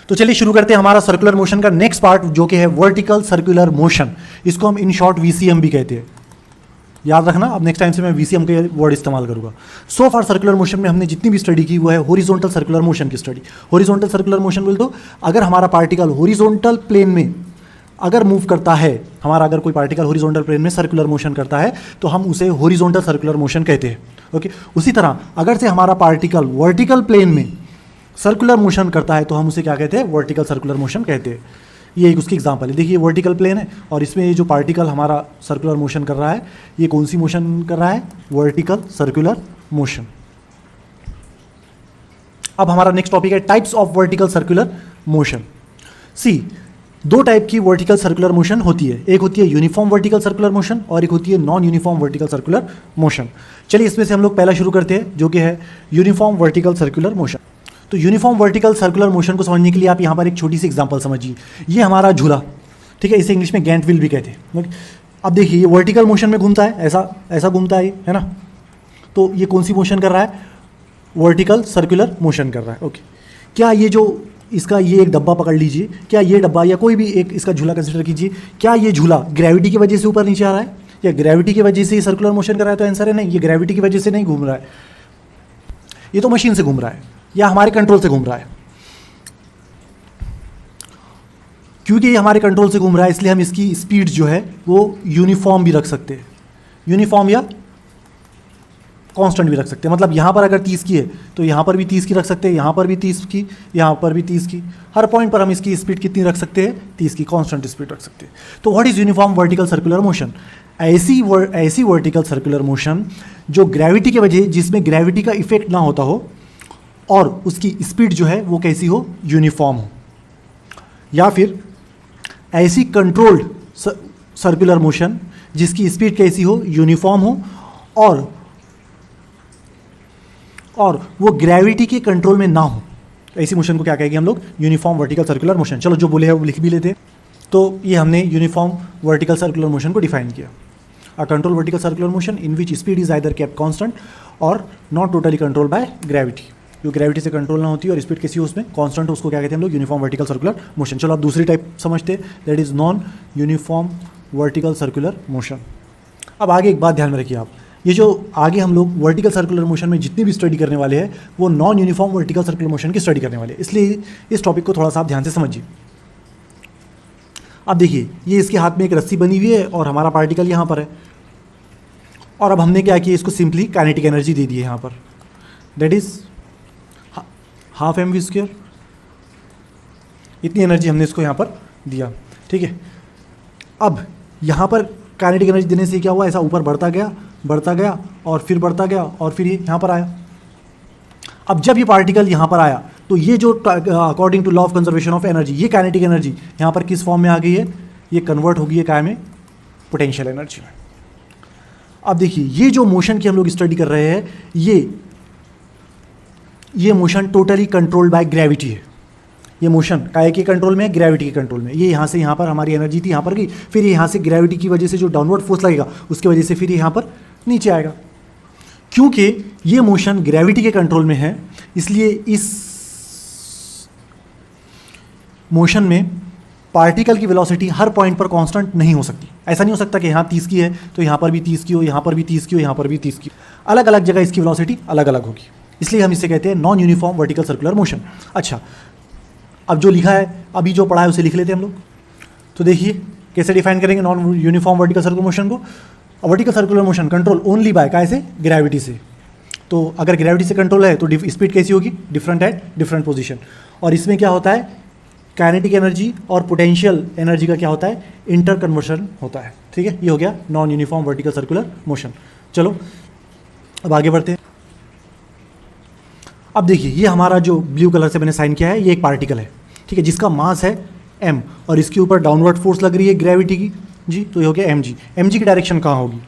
तो चलिए शुरू करते हैं हमारा सर्कुलर मोशन का नेक्स्ट पार्ट, जो कि है वर्टिकल सर्कुलर मोशन। इसको हम इन शॉर्ट वीसीएम भी कहते हैं। याद रखना, अब नेक्स्ट टाइम से मैं वीसीएम के वर्ड इस्तेमाल करूंगा। सो फार सर्कुलर मोशन में हमने जितनी भी स्टडी की वो है हॉरिजॉन्टल सर्कुलर मोशन की स्टडी। हॉरिजॉन्टल सर्कुलर मोशन बोल तो अगर हमारा पार्टिकल हॉरिजॉन्टल प्लेन में अगर मूव करता है, हमारा अगर कोई पार्टिकल हॉरिजॉन्टल प्लेन में सर्कुलर मोशन करता है तो हम उसे हॉरिजॉन्टल सर्कुलर मोशन कहते हैं। ओके, उसी तरह अगर से हमारा पार्टिकल वर्टिकल प्लेन में सर्कुलर मोशन करता है तो हम उसे क्या कहते हैं? वर्टिकल सर्कुलर मोशन कहते हैं। ये एक उसकी एग्जांपल है। देखिए वर्टिकल प्लेन है और इसमें ये जो पार्टिकल हमारा सर्कुलर मोशन कर रहा है, ये कौन सी मोशन कर रहा है? Vertical circular motion. अब हमारा नेक्स्ट टॉपिक है types of vertical circular motion. See, दो टाइप की वर्टिकल सर्कुलर मोशन होती है। एक होती है यूनिफॉर्म वर्टिकल सर्कुलर मोशन और एक होती है non uniform vertical circular motion. चलिए इसमें से हम लोग पहला शुरू करते हैं, जो कि है यूनिफॉर्म वर्टिकल सर्कुलर मोशन। तो यूनिफॉर्म वर्टिकल सर्कुलर मोशन को समझने के लिए आप यहाँ पर एक छोटी सी एग्जांपल समझिए। ये हमारा झूला, ठीक है, इसे इंग्लिश में गैंट व्हील भी कहते हैं। अब देखिए ये वर्टिकल मोशन में घूमता है, ऐसा ऐसा घूमता है, है ना। तो ये कौन सी मोशन कर रहा है? वर्टिकल सर्कुलर मोशन कर रहा है। ओके, क्या ये जो इसका ये एक डब्बा पकड़ लीजिए, क्या ये डब्बा या कोई भी एक इसका झूला कंसिडर कीजिए, क्या ये झूला ग्रेविटी की वजह से ऊपर नीचे आ रहा है या ग्रेविटी की वजह से ही सर्कुलर मोशन कर रहा है? तो आंसर है नहीं, ये ग्रेविटी की वजह से नहीं घूम रहा है, ये तो मशीन से घूम रहा है या हमारे कंट्रोल से घूम रहा है। क्योंकि ये हमारे कंट्रोल से घूम रहा है इसलिए हम इसकी स्पीड जो है वो यूनिफॉर्म भी रख सकते हैं, यूनिफॉर्म या कांस्टेंट भी रख सकते हैं। मतलब यहाँ पर अगर 30 की है तो यहाँ पर भी 30 की रख सकते हैं, यहाँ पर भी 30 की, यहाँ पर भी 30 की, हर पॉइंट पर हम इसकी स्पीड कितनी रख सकते हैं? 30 की कांस्टेंट स्पीड रख सकते हैं। तो what is uniform vertical circular motion? ऐसी वर्टिकल सर्कुलर मोशन जो ग्रेविटी की वजह, जिसमें ग्रेविटी का इफेक्ट ना होता हो और उसकी स्पीड जो है वो कैसी हो? यूनिफॉर्म हो। या फिर ऐसी कंट्रोल्ड सर्कुलर मोशन जिसकी स्पीड कैसी हो? यूनिफॉर्म हो और वो ग्रेविटी के कंट्रोल में ना हो। ऐसी मोशन को क्या कहेंगे हम लोग? Uniform vertical circular motion. चलो जो बोले हैं वो लिख भी लेते हैं। तो ये हमने यूनिफॉर्म वर्टिकल सर्कुलर मोशन को डिफाइन किया। A control vertical circular motion in which speed is either kept constant और not totally control by gravity. जो ग्रेविटी से कंट्रोल ना होती है और स्पीड कैसी हो उसमें कांस्टेंट, उसको क्या कहते हैं हम लोग? Uniform vertical circular motion. चलो अब दूसरी टाइप समझते हैं, that is non uniform vertical circular motion. अब आगे एक बात ध्यान में रखिए आप, ये जो आगे हम लोग वर्टिकल सर्कुलर मोशन में जितनी भी स्टडी करने वाले हैं वो non uniform vertical circular motion की स्टडी करने वाले हैं, इसलिए इस टॉपिक को थोड़ा सा आप ध्यान से समझिए। अब देखिए ये इसके हाथ में एक रस्सी बनी हुई है और हमारा पार्टिकल यहाँ पर है, और अब हमने क्या किया? इसको सिंपली काइनेटिक एनर्जी दे दी है यहाँ पर, दैट इज हाफ mv²। इतनी एनर्जी हमने इसको यहाँ पर दिया, ठीक है। अब यहाँ पर काइनेटिक एनर्जी देने से क्या हुआ? ऐसा ऊपर बढ़ता गया और फिर बढ़ता गया और फिर ये यहाँ पर आया। अब जब ये पार्टिकल यहाँ पर आया तो ये जो according to law of conservation of energy, ये काइनेटिक एनर्जी यहाँ पर किस फॉर्म में आ गई है? ये कन्वर्ट होगी है काय में? पोटेंशियल एनर्जी में। अब देखिए ये जो मोशन की हम लोग स्टडी कर रहे हैं, ये motion totally controlled by gravity है। ये मोशन काय के कंट्रोल में है? ग्रेविटी के कंट्रोल में। ये यहाँ से यहाँ पर हमारी एनर्जी थी, यहाँ पर गई, फिर ये यहाँ से ग्रेविटी की वजह से जो डाउनवर्ड फोर्स लगेगा उसकी वजह से फिर ये यहाँ पर नीचे आएगा। क्योंकि ये मोशन ग्रेविटी के कंट्रोल में है इसलिए इस मोशन में पार्टिकल की वेलोसिटी हर पॉइंट पर कांस्टेंट नहीं हो सकती। ऐसा नहीं हो सकता कि यहाँ 30 की है तो यहाँ पर भी 30 की हो, यहाँ पर भी 30 की हो, यहाँ पर भी 30 की। अलग अलग जगह इसकी वेलोसिटी अलग अलग होगी, इसलिए हम इसे कहते हैं non uniform vertical circular motion. अच्छा, अब जो लिखा है, अभी जो पढ़ा है उसे लिख लेते हैं हम लोग। तो देखिए कैसे डिफाइन करेंगे non uniform vertical circular motion को। Vertical circular motion control only by काय से? ग्रेविटी से। तो अगर ग्रेविटी से कंट्रोल है तो स्पीड कैसी होगी? Different at different position. और इसमें क्या होता है? काइनेटिक एनर्जी और पोटेंशियल एनर्जी का क्या होता है? इंटर कन्वर्शन होता है, ठीक है। ये हो गया non uniform vertical circular motion. चलो अब आगे बढ़ते हैं। अब देखिए ये हमारा जो ब्लू कलर से मैंने साइन किया है, ये एक पार्टिकल है, ठीक है, जिसका मास है m और इसके ऊपर डाउनवर्ड फोर्स लग रही है ग्रेविटी की जी। तो ये हो गया mg। mg की डायरेक्शन कहाँ होगी?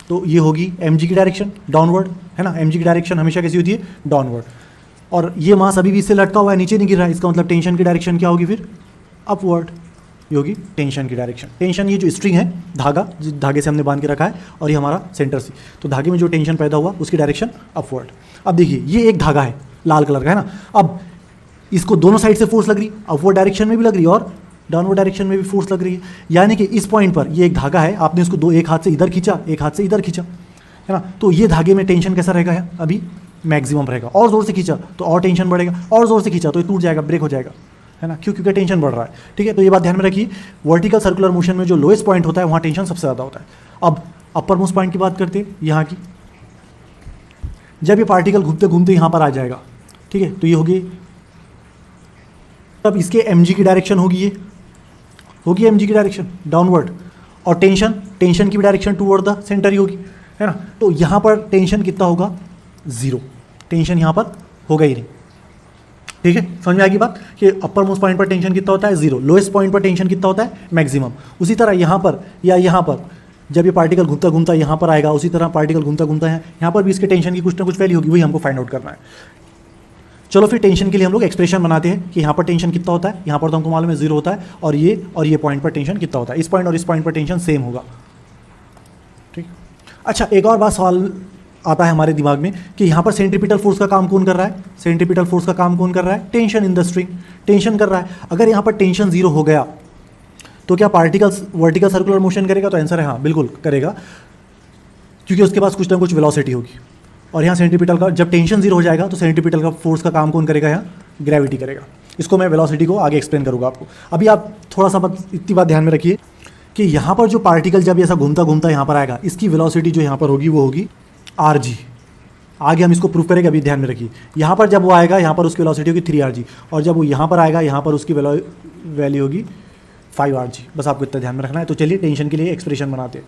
तो ये होगी mg की डायरेक्शन डाउनवर्ड, है ना। mg की डायरेक्शन हमेशा कैसी होती है? डाउनवर्ड। और ये मास अभी भी इससे लटका हुआ है, नीचे नहीं गिर रहा है, इसका मतलब टेंशन की डायरेक्शन क्या होगी फिर? अपवर्ड। ये होगी टेंशन की डायरेक्शन। टेंशन ये जो स्ट्रिंग है, धागा, जिस धागे से हमने बांध के रखा है, और ये हमारा सेंटर सी, तो धागे में जो टेंशन पैदा हुआ उसकी डायरेक्शन अपवर्ड। अब देखिए ये एक धागा है लाल कलर का, है ना। अब इसको दोनों साइड से फोर्स लग रही, अपवर्ड डायरेक्शन में भी लग रही है और डाउनवर्ड डायरेक्शन में भी फोर्स लग रही है। यानी कि इस पॉइंट पर ये एक धागा है, आपने इसको दो, एक हाथ से इधर खींचा, एक हाथ से इधर खींचा, है ना, तो ये धागे में टेंशन कैसा रहेगा है अभी मैक्सिमम रहेगा। और जोर से खींचा तो और टेंशन बढ़ेगा, और जोर से खींचा तो ये टूट जाएगा, ब्रेक हो जाएगा, है ना, क्योंकि टेंशन बढ़ रहा है। ठीक है, तो ये बात ध्यान में रखिए, वर्टिकल सर्कुलर मोशन में जो लोएस्ट पॉइंट होता है वहाँ टेंशन सबसे ज़्यादा होता है। अब अपर मोस्ट पॉइंट की बात करते हैं यहाँ की, जब ये पार्टिकल घूमते घूमते यहाँ पर आ जाएगा, ठीक है, तो ये होगी, तब इसके mg की डायरेक्शन होगी, ये होगी mg की डायरेक्शन डाउनवर्ड, और टेंशन की भी डायरेक्शन टूवर्ड द सेंटर ही होगी, है ना। तो यहाँ पर टेंशन कितना होगा, 0, टेंशन यहाँ पर होगा ही नहीं। ठीक है, समझ में आएगी बात कि अपर मोस्ट पॉइंट पर टेंशन कितना होता है, 0, लोएस्ट पॉइंट पर टेंशन कितना होता है, मैक्सिमम। उसी तरह यहाँ पर या यहाँ पर जब ये पार्टिकल घूमता घूमता यहाँ पर आएगा, उसी तरह पार्टिकल घूमता घूमता है यहाँ पर भी इसके टेंशन की कुछ ना कुछ वैल्यू होगी, वही हमको फाइंड आउट करना है। चलो फिर टेंशन के लिए हम लोग एक्सप्रेशन बनाते हैं कि यहाँ पर टेंशन कितना होता है, यहाँ पर तो हमको मालूम है 0 होता है, और ये पॉइंट पर टेंशन कितना होता है, इस पॉइंट और इस पॉइंट पर टेंशन सेम होगा। ठीक, अच्छा, एक और बात सवाल आता है हमारे दिमाग में कि यहाँ पर सेंट्रीपिटल फोर्स का काम कौन कर रहा है, सेंट्रीपिटल फोर्स का काम कौन कर रहा है, tension in the string, tension कर रहा है। अगर यहाँ पर टेंशन 0 हो गया तो क्या पार्टिकल्स वर्टिकल सर्कुलर मोशन करेगा, तो आंसर है हाँ, बिल्कुल करेगा, क्योंकि उसके पास कुछ ना कुछ वेलोसिटी होगी। और यहाँ सेंट्रीपिटल का जब टेंशन 0 हो जाएगा तो सेंट्रीपिटल का फोर्स का काम कौन करेगा, यहाँ ग्रेविटी करेगा। इसको मैं वेलोसिटी को आगे एक्सप्लेन करूँगा आपको। अभी आप थोड़ा सा इतनी बात ध्यान में रखिए कि यहाँ पर जो पार्टिकल जब ऐसा घूमता घूमता यहाँ पर आएगा, इसकी वेलोसिटी जो यहाँ पर होगी वो होगी rg। आगे हम इसको प्रूव करेंगे, अभी ध्यान में रखिए। यहाँ पर जब वो आएगा, यहाँ पर उसकी वेलोसिटी होगी 3rg, और जब वो यहाँ पर आएगा, यहाँ पर उसकी वैल्यू होगी 5rg। बस आपको इतना ध्यान में रखना है। तो चलिए टेंशन के लिए एक्सप्रेशन बनाते हैं।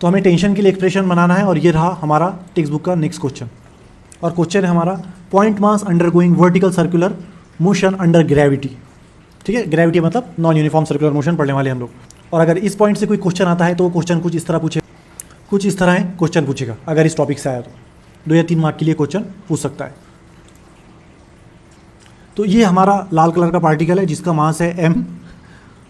तो हमें टेंशन के लिए एक्सप्रेशन बनाना है, और ये रहा हमारा टेक्स्ट बुक का नेक्स्ट क्वेश्चन। और क्वेश्चन है हमारा point mass undergoing vertical circular motion under gravity. ठीक है, ग्रेविटी मतलब नॉन यूनिफॉर्म सर्कुलर मोशन पढ़ने वाले हम लोग। और अगर इस पॉइंट से कोई क्वेश्चन आता है तो वो क्वेश्चन कुछ इस तरह पूछे, कुछ इस तरह है क्वेश्चन पूछेगा। अगर इस टॉपिक से आया तो 2 या 3 मार्क के लिए क्वेश्चन पूछ सकता है। तो ये हमारा लाल कलर का पार्टिकल है जिसका मास है m,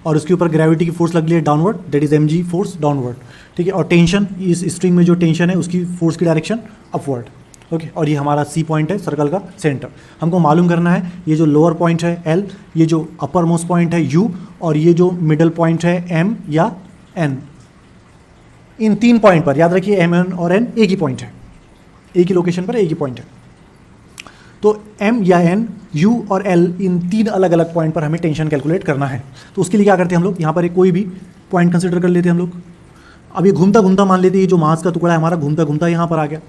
और उसके ऊपर ग्रेविटी की फोर्स लग रही है downward, that is mg force downward. ठीक है, और टेंशन, इस स्ट्रिंग में जो टेंशन है उसकी फोर्स की डायरेक्शन अपवर्ड। ओके, और ये हमारा C पॉइंट है सर्कल का सेंटर। हमको मालूम करना है ये जो लोअर पॉइंट है L, ये जो अपर मोस्ट पॉइंट है U, और ये जो मिडल पॉइंट है M या N। इन 3 पॉइंट पर याद रखिए M, N और N एक ही पॉइंट है, एक ही लोकेशन पर एक ही पॉइंट है। तो M या N, U और L, इन 3 अलग अलग पॉइंट पर हमें टेंशन कैलकुलेट करना है। तो उसके लिए क्या करते हैं हम लोग, यहाँ पर एक कोई भी पॉइंट कंसिडर कर लेते हैं हम लोग। अब ये घूमता घूमता मान लेते हैं, ये जो मास का टुकड़ा है हमारा घूमता घूमता यहाँ पर आ गया,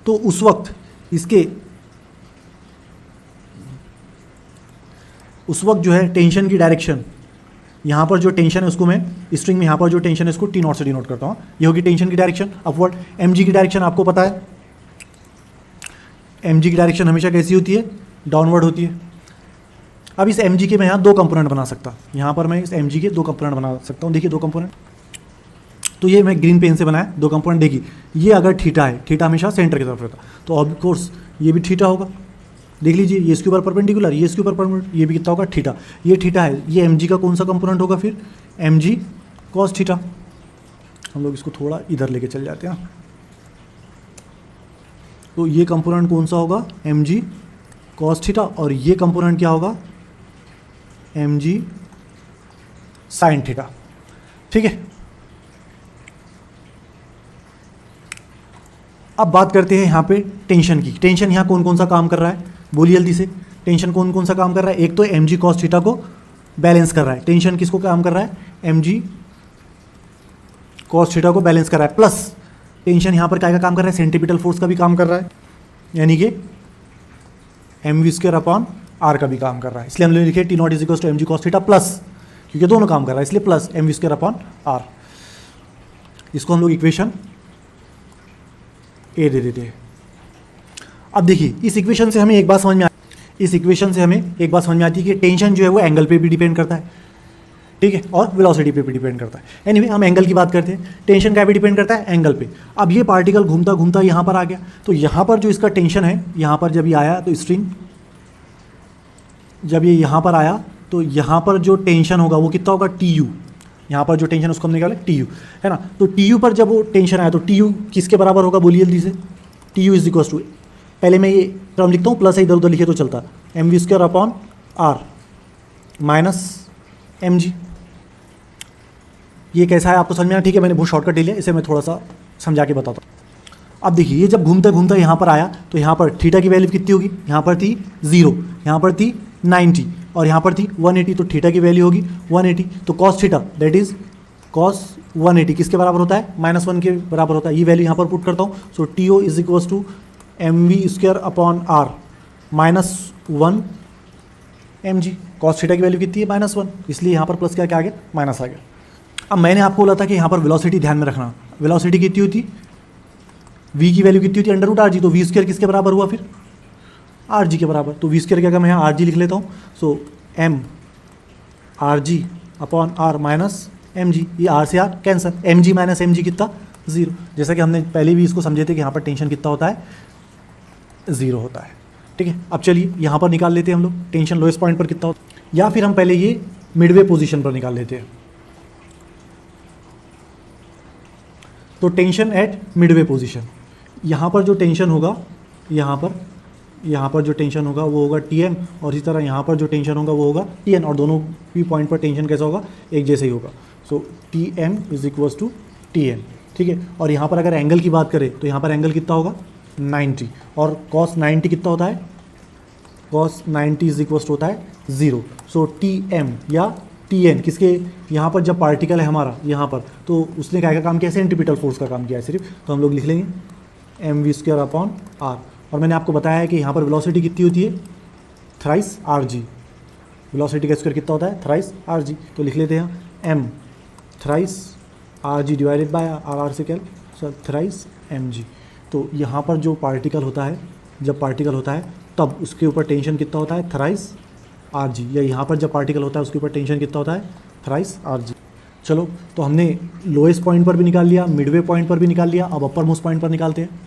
तो उस वक्त जो है टेंशन की डायरेक्शन, यहाँ पर जो टेंशन है उसको मैं स्ट्रिंग में यहाँ पर जो टेंशन है उसको T0 से डिनोट करता हूँ। ये होगी टेंशन की डायरेक्शन अपवर्ड। mg की डायरेक्शन आपको पता है, mg की डायरेक्शन हमेशा कैसी होती है, डाउनवर्ड होती है। अब इस mg के मैं यहाँ 2 कंपोनेंट बना सकता, यहाँ पर मैं इस mg के 2 कंपोनेंट बना सकता हूँ। देखिए 2 कंपोनेंट, तो ये मैं ग्रीन पेन से बनाया 2 कंपोनेंट। देखिए ये अगर थीटा है, थीटा हमेशा सेंटर की तरफ रहता, तो ऑफ कोर्स ये भी थीटा होगा। देख लीजिए ये इसके ऊपर परपेंडिकुलर, ये इसके ऊपर परपेंडिकुलर, ये भी कितना होगा, थीटा। ये थीटा है, ये mg का कौन सा कंपोनेंट होगा फिर, mg cos थीटा। हम लोग इसको थोड़ा इधर लेके चल जाते हैं। तो ये कंपोनेंट कौन सा होगा, mg cos थीटा, और ये कंपोनेंट क्या होगा, mg sin थीटा। ठीक है, अब बात करते हैं यहाँ पे टेंशन की। टेंशन यहाँ कौन कौन सा काम कर रहा है, बोलिए जल्दी से। टेंशन कौन कौन सा काम कर रहा है, एक तो mg cos थीटा को बैलेंस कर रहा है। टेंशन किसको काम कर रहा है, mg cos थीटा को बैलेंस कर रहा है, प्लस टेंशन यहाँ पर क्या का काम कर रहा है, सेंट्रीपिटल फोर्स का भी काम कर रहा है, यानी कि mv²/r का भी काम कर रहा है। इसलिए हम लोग लिखे T0 = mg cos theta plus, क्योंकि दोनों काम कर रहा है इसलिए प्लस mv²/r। इसको हम लोग इक्वेशन ए दे देते हैं। अब देखिए इस इक्वेशन से हमें एक बात समझ में आती है कि टेंशन जो है वो एंगल पे भी डिपेंड करता है, ठीक है, और वेलोसिटी पे भी डिपेंड करता है। एनीवे हम एंगल की बात करते हैं, टेंशन क्या पे डिपेंड करता है, एंगल पे। अब ये पार्टिकल घूमता घूमता यहाँ पर आ गया, तो यहाँ पर जो इसका टेंशन है, यहाँ पर जब ये आया तो स्ट्रिंग जब ये यहाँ पर आया तो यहाँ पर जो टेंशन होगा वो कितना होगा, TU। यहाँ पर जो टेंशन उसको हम निकाले TU, है ना। तो TU पर जब वो टेंशन आया तो TU किसके बराबर होगा, बोलिए जल्दी से। TU = पहले मैं ये टर्म लिखता हूँ, प्लस है इधर उधर लिखे तो चलता, mv² upon r minus mg। ये कैसा है आपको समझ में आया? ठीक है, मैंने बहुत शॉर्टकट ले लिया, इसे मैं थोड़ा सा समझा के बताता हूँ। अब देखिए, ये जब घूमते घूमते यहाँ पर आया तो यहाँ पर थीटा की वैल्यू कितनी होगी? यहाँ पर थी 0, यहाँ पर थी 90 और यहाँ पर थी 180, तो थीटा की वैल्यू होगी 180। तो cos theta that is cos 180 किसके बराबर होता है? -1 के बराबर होता है। ये वैल्यू यहाँ पर पुट करता हूँ। So TO is equals to mv² upon r -1 mg। Cos theta की वैल्यू कितनी है? -1, इसलिए यहाँ पर प्लस क्या आ गया? माइनस आ गया। अब मैंने आपको बोला था कि यहाँ पर वेलोसिटी ध्यान में रखना। वेलोसिटी कितनी होती? v की वैल्यू कितनी होती है? √rg। तो v² किसके बराबर हुआ फिर? rg के बराबर। तो v² क्या मैं यहाँ rg लिख लेता हूँ। सो m rg upon r minus mg। ये r से r cancer, mg minus mg कितना? 0। जैसा कि हमने पहले भी इसको समझे थे कि यहाँ पर टेंशन कितना होता है? 0 होता है। ठीक है, अब चलिए यहाँ पर निकाल लेते हैं हम लोग टेंशन लोएस्ट पॉइंट पर कितना होता है, या फिर हम पहले ये मिडवे पोजीशन पर निकाल लेते हैं। तो टेंशन एट मिडवे पोजीशन, यहाँ पर जो टेंशन होगा, यहाँ पर जो टेंशन होगा वो होगा Tm, और इसी तरह यहाँ पर जो टेंशन होगा वो होगा Tn, और दोनों भी पॉइंट पर टेंशन कैसा होगा? एक जैसे ही होगा। So Tm is equals to Tn। ठीक है, और यहाँ पर अगर एंगल की बात करें तो यहाँ पर एंगल कितना होगा? 90, और cos 90 कितना होता है? cos 90 इज इक्वल्स होता है 0। सो Tm या Tn किसके, यहाँ पर जब पार्टिकल है हमारा यहाँ पर, तो उसने क्या काम किया? सेंट्रीपिटल फोर्स का काम किया है सिर्फ। तो हम लोग लिख लेंगे mv² अपॉन r। और मैंने आपको बताया है कि यहाँ पर वेलोसिटी कितनी होती है? Thrice rg। वेलोसिटी का स्क्वायर कितना होता है? Thrice rg। तो लिख लेते हैं m thrice rg divided by r से क्या सर? Thrice mg। तो यहाँ पर जो पार्टिकल होता है, जब पार्टिकल होता है तब उसके ऊपर टेंशन कितना होता है? Thrice rg। या यहाँ पर जब पार्टिकल होता है उसके ऊपर टेंशन कितना होता है? Thrice rg। चलो, तो हमने लोएस्ट पॉइंट पर भी निकाल लिया, मिडवे पॉइंट पर भी निकाल लिया। अब अपर मोस्ट पॉइंट पर निकालते हैं।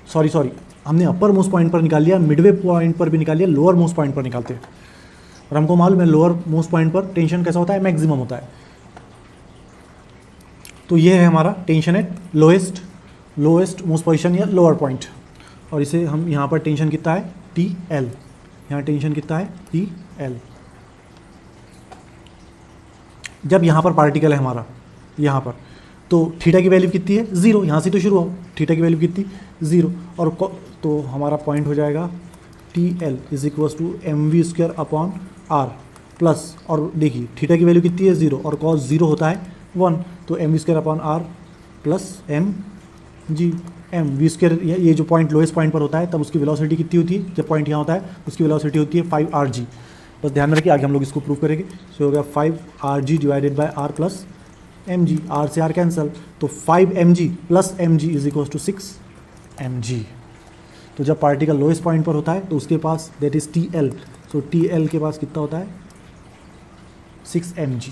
सॉरी, हमने अपर मोस्ट पॉइंट पर निकाल लिया, मिडवे पॉइंट पर भी निकाल लिया, लोअर मोस्ट पॉइंट पर निकालते हैं। और हमको मालूम है लोअर मोस्ट पॉइंट पर टेंशन कैसा होता है? मैक्सिमम होता है। तो ये है हमारा tension eight lowest most position या लोअर पॉइंट। और इसे हम यहाँ पर टेंशन कितना है? TL। यहाँ टेंशन कितना है? TL। जब यहाँ पर पार्टिकल है हमारा यहाँ पर, तो थीटा की वैल्यू कितनी है? 0। यहाँ से तो शुरू हो, थीटा की वैल्यू कितनी? 0। और तो हमारा पॉइंट हो जाएगा TL is equals to mv² upon r plus, और देखिए थीटा की वैल्यू कितनी है? 0, और cos 0 होता है 1, तो mv² upon r plus mg। mv², ये जो पॉइंट लोएस्ट पॉइंट पर होता है तब उसकी वेलोसिटी कितनी होती है? जब पॉइंट यहाँ होता है उसकी वेलोसिटी होती है 5rg। बस ध्यान में रखिए, आगे हम लोग इसको प्रूव करेंगे। सो हो गया 5rg divided by r plus mg। r से r कैंसल, तो 5mg plus mg is equals to 6mg। तो जब पार्टिकल लोएस्ट पॉइंट पर होता है तो उसके पास that is TL। So TL के पास कितना होता है? 6mg।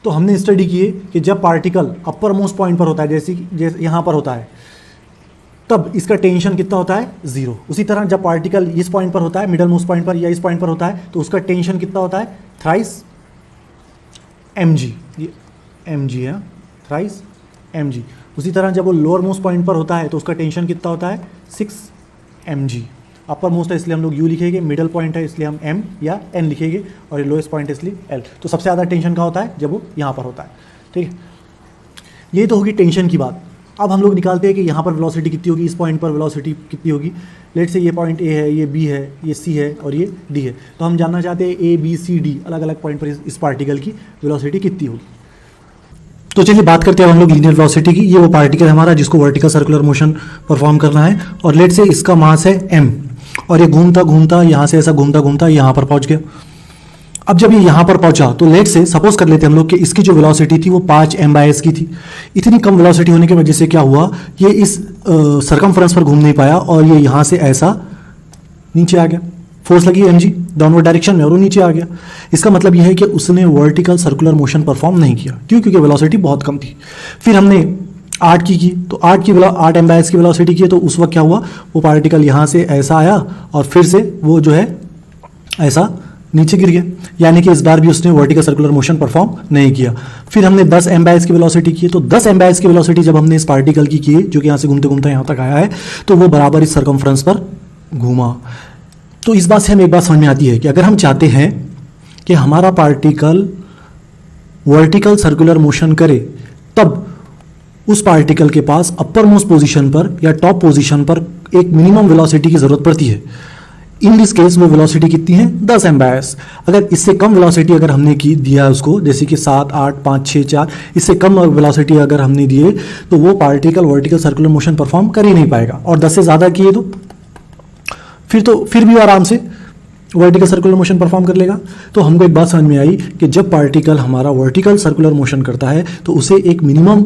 तो हमने स्टडी किए कि जब पार्टिकल अपर मोस्ट पॉइंट पर होता है, जैसे यहाँ पर होता है, तब इसका टेंशन कितना होता है? 0। उसी तरह जब पार्टिकल इस पॉइंट पर होता है, मिडल मोस्ट पॉइंट पर या इस पॉइंट पर होता है, तो उसका टेंशन कितना होता है? Thrice mg। ये mg है, थ्राइस mg। उसी तरह जब वो लोअर मोस्ट पॉइंट पर होता है तो उसका टेंशन कितना होता है? 6mg। अपर मोस्ट है इसलिए हम लोग U लिखेंगे, मिडल पॉइंट है इसलिए हम M या N लिखेंगे, और लोएस्ट पॉइंट है इसलिए L। तो सबसे ज़्यादा टेंशन का होता है जब वो यहाँ पर होता है। ठीक है, ये तो होगी टेंशन की बात। अब हम लोग निकालते हैं कि यहाँ पर वेलोसिटी कितनी होगी, इस पॉइंट पर वेलोसिटी कितनी होगी। लेट से ये पॉइंट A है, ये B है, ये C है और ये D है। तो हम जानना चाहते हैं A, B, C, D अलग अलग पॉइंट पर इस पार्टिकल की वेलोसिटी कितनी होगी। तो चलिए बात करते हैं हम लोग लीनियर वेलोसिटी की। ये वो पार्टिकल हमारा जिसको वर्टिकल सर्कुलर मोशन परफॉर्म करना है, और लेट से इसका मास है m, और ये घूमता घूमता यहाँ से ऐसा घूमता घूमता यहाँ पर पहुँच गया। अब जब ये यहाँ पर पहुँचा तो लेट से सपोज कर लेते हैं हम लोग कि इसकी जो वेलोसिटी थी वो 5m/s की थी। इतनी कम वेलोसिटी होने की वजह से क्या हुआ, ये इस सरकमफ्रेंस पर घूम नहीं पाया और ये यहाँ से ऐसा नीचे आ गया। फोर्स लगी mg डाउनवर्ड डायरेक्शन में और वो नीचे आ गया। इसका मतलब यह है कि उसने वर्टिकल सर्कुलर मोशन परफॉर्म नहीं किया। क्यों? क्योंकि वेलोसिटी बहुत कम थी। फिर हमने 8 की तो 8m/s की वेलोसिटी की, तो उस वक्त क्या हुआ, वो पार्टिकल यहाँ से ऐसा आया और फिर से वो जो है ऐसा नीचे गिर गया, यानी कि इस बार भी उसने वर्टिकल सर्कुलर मोशन परफॉर्म नहीं किया। फिर हमने 10 m/s की वेलोसिटी की, तो 10 m/s की वेलोसिटी जब हमने इस पार्टिकल की जो कि यहाँ से घूमते घूमते यहाँ तक आया है, तो वो बराबर इस सर्कमफ्रेंस पर घूमा। तो इस बात से हमें एक बात समझ में आती है कि अगर हम चाहते हैं कि हमारा पार्टिकल वर्टिकल सर्कुलर मोशन करे, तब उस पार्टिकल के पास अपर मोस्ट पोजीशन पर या टॉप पोजीशन पर एक मिनिमम वेलोसिटी की जरूरत पड़ती है। इन दिस केस वो वेलोसिटी कितनी है, 10 m/s। अगर इससे कम वेलोसिटी अगर हमने की दिया उसको, जैसे कि 7, 8, 5, 6, 4, इससे कम वेलोसिटी अगर हमने दिए, तो वो particle vertical circular motion perform कर ही नहीं पाएगा। और 10 से ज़्यादा किए तो फिर भी आराम से वर्टिकल सर्कुलर मोशन परफॉर्म कर लेगा। तो हमको एक बात समझ में आई कि जब पार्टिकल हमारा वर्टिकल सर्कुलर मोशन करता है तो उसे एक मिनिमम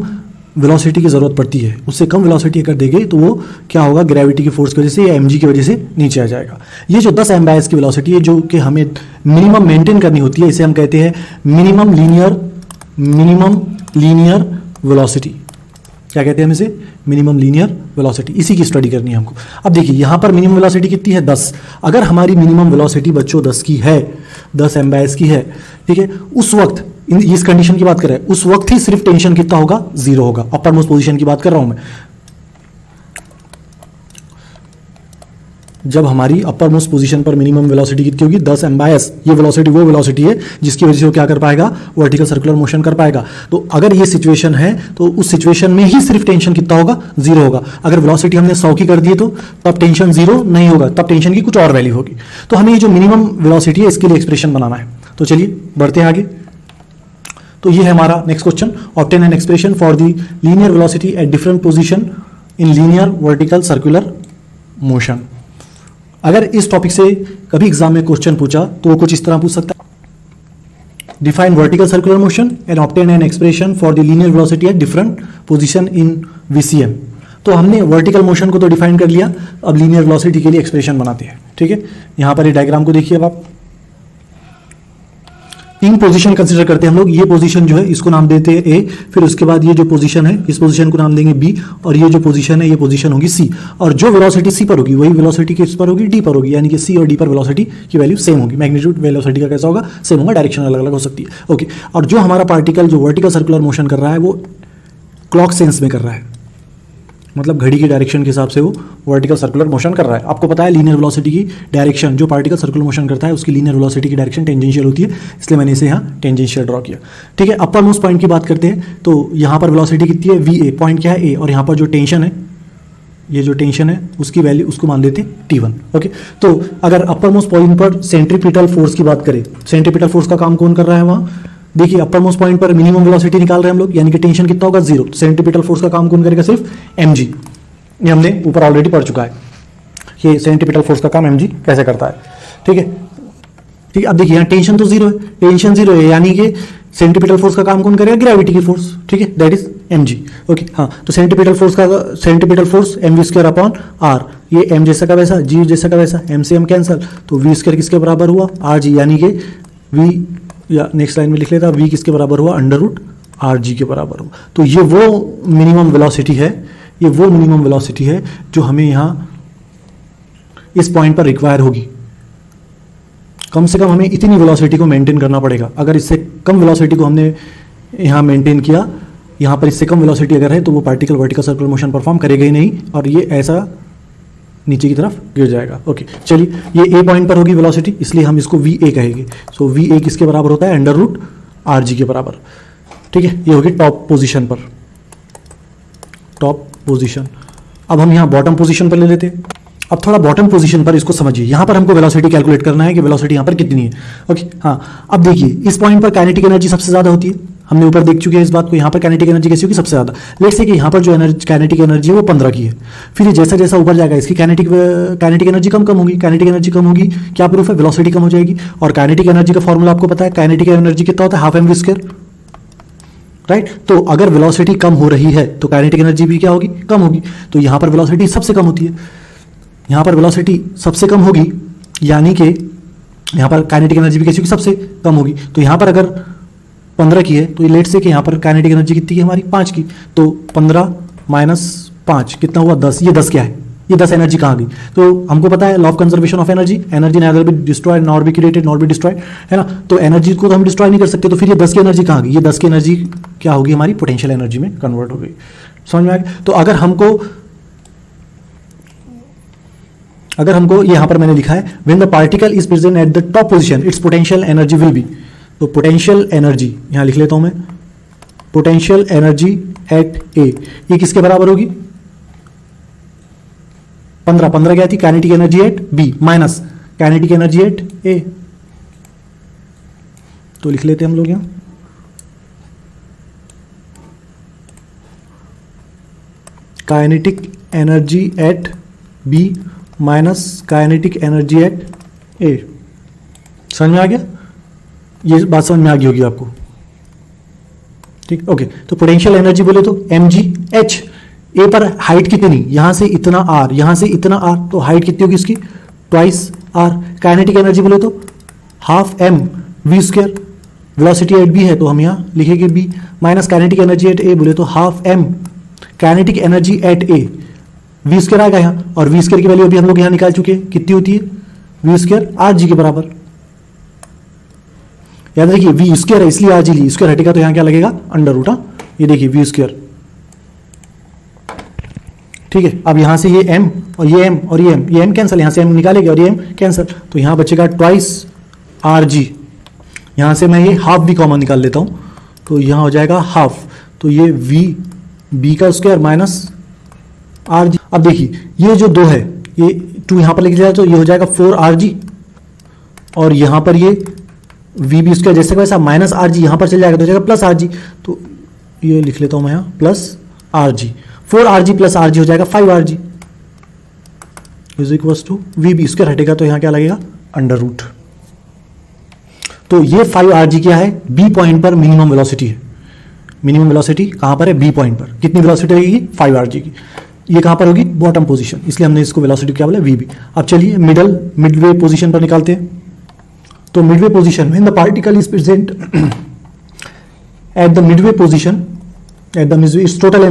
वेलोसिटी की ज़रूरत पड़ती है। उससे कम वेलोसिटी अगर देंगे तो वो क्या होगा, ग्रेविटी की फोर्स की वजह से या mg की वजह से नीचे आ जाएगा। ये जो 10 m/s की वेलोसिटी है, जो कि हमें मिनिमम मेंटेन करनी होती है, इसे हम कहते हैं मिनिमम लीनियर वेलोसिटी। क्या कहते हैं हम इसे, मिनिमम लीनियर वेलोसिटी। इसी की स्टडी करनी है हमको। अब देखिए यहाँ पर मिनिमम वेलोसिटी कितनी है, 10। अगर हमारी मिनिमम वेलोसिटी बच्चों 10 की है, 10 m/s की है, ठीक है, उस वक्त इस कंडीशन की बात कर रहे हैं, उस वक्त ही सिर्फ टेंशन कितना होगा, 0 होगा। अपर मोस्ट पोजीशन की बात कर रहा हूं मैं। जब हमारी अपर मोस्ट पोजीशन पर मिनिमम वेलोसिटी कितनी होगी, 10 m/s। ये वेलोसिटी वो वेलोसिटी है जिसकी वजह से वो क्या कर पाएगा, वर्टिकल सर्कुलर मोशन कर पाएगा। तो अगर ये सिचुएशन है तो उस सिचुएशन में ही सिर्फ टेंशन कितना होगा, 0 होगा। अगर वेलोसिटी हमने 100 की कर दी तो तब टेंशन 0 नहीं होगा, तब टेंशन की कुछ और वैल्यू होगी। तो हमें ये जो मिनिमम वेलोसिटी है इसके लिए एक्सप्रेशन बनाना है। तो चलिए बढ़ते हैं आगे। तो ये है हमारा next question, obtain an expression for the linear velocity at different position in linear vertical circular motion. अगर इस टॉपिक से कभी एग्जाम में क्वेश्चन पूछा तो वो कुछ इस तरह पूछ सकता है, define vertical circular motion and obtain an expression for the linear velocity at different position in VCM। तो हमने वर्टिकल मोशन को तो डिफाइन कर लिया, अब लीनियर वेलोसिटी के लिए एक्सप्रेशन बनाते हैं। ठीक है, यहां पर ये डायग्राम को देखिए। अब आप 3 पोजीशन कंसीडर करते हैं हम लोग। ये पोजीशन जो है इसको नाम देते हैं A, फिर उसके बाद ये जो पोजीशन है इस पोजीशन को नाम देंगे B, और ये जो पोजीशन है ये पोजीशन होगी C। और जो वेलोसिटी C पर होगी वही वेलोसिटी किस पर होगी, D पर होगी, यानी कि C और D पर वेलोसिटी की वैल्यू सेम होगी। मैग्नीट्यूड वेलोसिटी का कैसा होगा, सेम होगा, डायरेक्शन अलग अलग हो सकती है। ओके, और जो हमारा पार्टिकल जो वर्टिकल सर्कुलर मोशन कर रहा है वो क्लॉक सेंस में कर रहा है, मतलब घड़ी की डायरेक्शन के हिसाब से वो वर्टिकल सर्कुलर मोशन कर रहा है। आपको पता है लीनियर वेलोसिटी की डायरेक्शन, जो पार्टिकल सर्कुलर मोशन करता है उसकी लीनियर वेलोसिटी की डायरेक्शन टेंजेंशियल होती है, इसलिए मैंने इसे यहाँ टेंजेंशियल ड्रॉ किया। ठीक है, अपर मोस्ट पॉइंट की बात करते हैं तो यहाँ पर वेलोसिटी कितनी है, VA, पॉइंट क्या है A, और यहाँ पर जो टेंशन है, ये जो टेंशन है उसकी वैल्यू उसको मान लेते हैं T1। ओके, तो अगर अपर मोस्ट पॉइंट पर सेंट्रीपिटल फोर्स की बात करें, सेंट्रीपिटल फोर्स का काम कौन कर रहा है वहाँ, देखिए अपर मोस्ट पॉइंट पर मिनिमम वेलोसिटी निकाल रहे हैं हम लोग, यानी कि टेंशन कितना होगा, 0। सेंट्रीपिटल फोर्स का काम कौन करेगा, सिर्फ mg। ये हमने ऊपर ऑलरेडी पढ़ चुका है, ये सेंट्रीपिटल फोर्स का काम mg कैसे करता है। ठीक है, ठीक है। अब देखिए यहाँ टेंशन तो 0 है, टेंशन 0 है, यानी कि सेंट्रीपिटल फोर्स का काम कौन करेगा, ग्रेविटी की फोर्स। ठीक है, दैट इज mg। ओके, हाँ, तो सेंट्रीपिटल फोर्स mv²/r, ये m जैसा का वैसा, g जैसा का वैसा, m से m कैंसल, तो v² किसके बराबर हुआ, rg, यानी कि v, या नेक्स्ट लाइन में लिख लेता, v किसके बराबर हुआ, √rg के बराबर हुआ। तो ये वो मिनिमम वेलोसिटी है, ये वो मिनिमम वेलोसिटी है जो हमें यहाँ इस पॉइंट पर रिक्वायर होगी। कम से कम हमें इतनी वेलोसिटी को मेंटेन करना पड़ेगा। अगर इससे कम वेलोसिटी को हमने यहाँ मेंटेन किया, यहाँ पर इससे कम वेलोसिटी अगर है तो वो particle vertical circular motion perform करेगा ही नहीं, और ये ऐसा नीचे की तरफ गिर जाएगा। ओके, चलिए, ये A पॉइंट पर होगी वेलोसिटी, इसलिए हम इसको VA कहेंगे। सो VA किसके बराबर होता है, √rg के बराबर। ठीक है, ये होगी टॉप पोजीशन पर, टॉप पोजीशन। अब हम यहाँ बॉटम पोजीशन पर ले लेते हैं। अब थोड़ा बॉटम पोजीशन पर इसको समझिए, यहाँ पर हमको वेलोसिटी कैलकुलेट करना है कि वेलोसिटी यहाँ पर कितनी है। ओके, हाँ, अब देखिए इस पॉइंट पर काइनेटिक एनर्जी सबसे ज़्यादा होती है, हमने ऊपर देख चुके हैं इस बात को। यहाँ पर काइनेटिक एनर्जी कैसी होगी, सबसे ज़्यादा। लेट्स से कि यहाँ पर जो काइनेटिक एनर्जी है वो 15 की है, फिर ये जैसा जैसा ऊपर जाएगा इसकी काइनेटिक एनर्जी कम होगी, काइनेटिक एनर्जी कम होगी, क्या प्रूफ है, वेलोसिटी कम हो जाएगी। और काइनेटिक एनर्जी का फॉर्मूला आपको पता है, काइनेटिक एनर्जी कितना होता है, ½ mv², राइट। तो अगर वेलोसिटी कम हो रही है तो काइनेटिक एनर्जी भी क्या होगी, कम होगी। तो यहाँ पर वेलोसिटी सबसे कम होती है, यहाँ पर वेलोसिटी सबसे कम होगी, यानी कि यहाँ पर काइनेटिक एनर्जी भी कैसी होगी, सबसे कम होगी। तो यहाँ पर अगर 15 की है तो लेट से कि यहाँ पर काइनेटिक एनर्जी कितनी है हमारी, 5 की, तो 15 - 5 कितना हुआ, 10। ये 10 क्या है, ये 10 एनर्जी कहाँ गई? तो हमको पता है law of conservation of energy, energy neither be destroyed nor be created nor be destroyed, है ना? तो एनर्जी को तो हम डिस्ट्रॉय नहीं कर सकते, तो फिर ये 10 की एनर्जी कहाँ गई? ये 10 की एनर्जी क्या होगी? हमारी पोटेंशियल एनर्जी में कन्वर्ट हो गई। समझ में आ गया? तो अगर हमको यहाँ पर मैंने लिखा है when the particle is present at the top position it's potential energy will be, तो पोटेंशियल एनर्जी यहाँ लिख लेता हूं मैं, पोटेंशियल एनर्जी एट ए, ये किसके बराबर होगी? 15 क्या थी? Kinetic energy at B minus kinetic energy at A, तो लिख लेते हैं हम लोग यहां kinetic energy at B minus kinetic energy at A. समझ में आ गया? ये बात समझ में आ गई होगी आपको, ठीक? ओके, तो पोटेंशियल एनर्जी बोले तो mg h, ए पर हाइट कितनी? यहां से इतना r, यहां से इतना r, तो हाइट कितनी होगी इसकी? Twice r। काइनेटिक एनर्जी बोले तो half m v square, velocity at b है तो हम यहां लिखेंगे b, minus kinetic energy at a बोले तो half m kinetic energy at a, V square आएगा यहाँ, और वी स्क्वायर की वैल्यू अभी हम लोग यहाँ निकाल चुके हैं, कितनी होती है? वी स्क्वायर आर जी के बराबर। याद रखिए वी स्क्वायर है इसलिए आर जी ली, स्क्वायर हटेगा तो यहाँ क्या लगेगा? Under root. ये देखिए वी स्क्वायर, ठीक है। अब यहाँ से ये m और ये m और ये m कैंसिल, यहाँ से m निकालेंगे और ये m कैंसिल, तो यहाँ बचेगा ट्वाइस आर जी। यहाँ से मैं ये हाफ भी कॉमन निकाल लेता हूँ, तो यहाँ हो जाएगा हाफ, तो ये वी बी का स्क्वायर माइनस आर जी। अब देखिए ये जो 2 है, ये 2 यहाँ पर लेके जाए तो ये हो जाएगा 4 आर जी, और यहाँ पर ये वी बी स्क्वायर जैसे वैसा माइनस आर जी यहाँ पर चल जाएगा तो हो जाएगा प्लस आर जी, तो ये लिख लेता हूँ मैं यहाँ plus R G. 4 R G plus R G हो जाएगा 5 R G is equals to V B square हटेगा तो यहाँ क्या लगेगा? Under root. तो ये 5 आर जी क्या है? बी पॉइंट पर मिनिमम वेलोसिटी है। मिनिमम वेलोसिटी कहाँ पर है? बी पॉइंट पर। कितनी वेलोसिटी रहेगी? 5 आर जी की। ये कहाँ पर होगी? बॉटम पोजीशन, इसलिए हमने इसको वेलोसिटी क्या बोला? V B. अब चलिए मिडवे पोजीशन पर निकालते हैं। तो midway position when the particle is present at the midway position, at the midway is total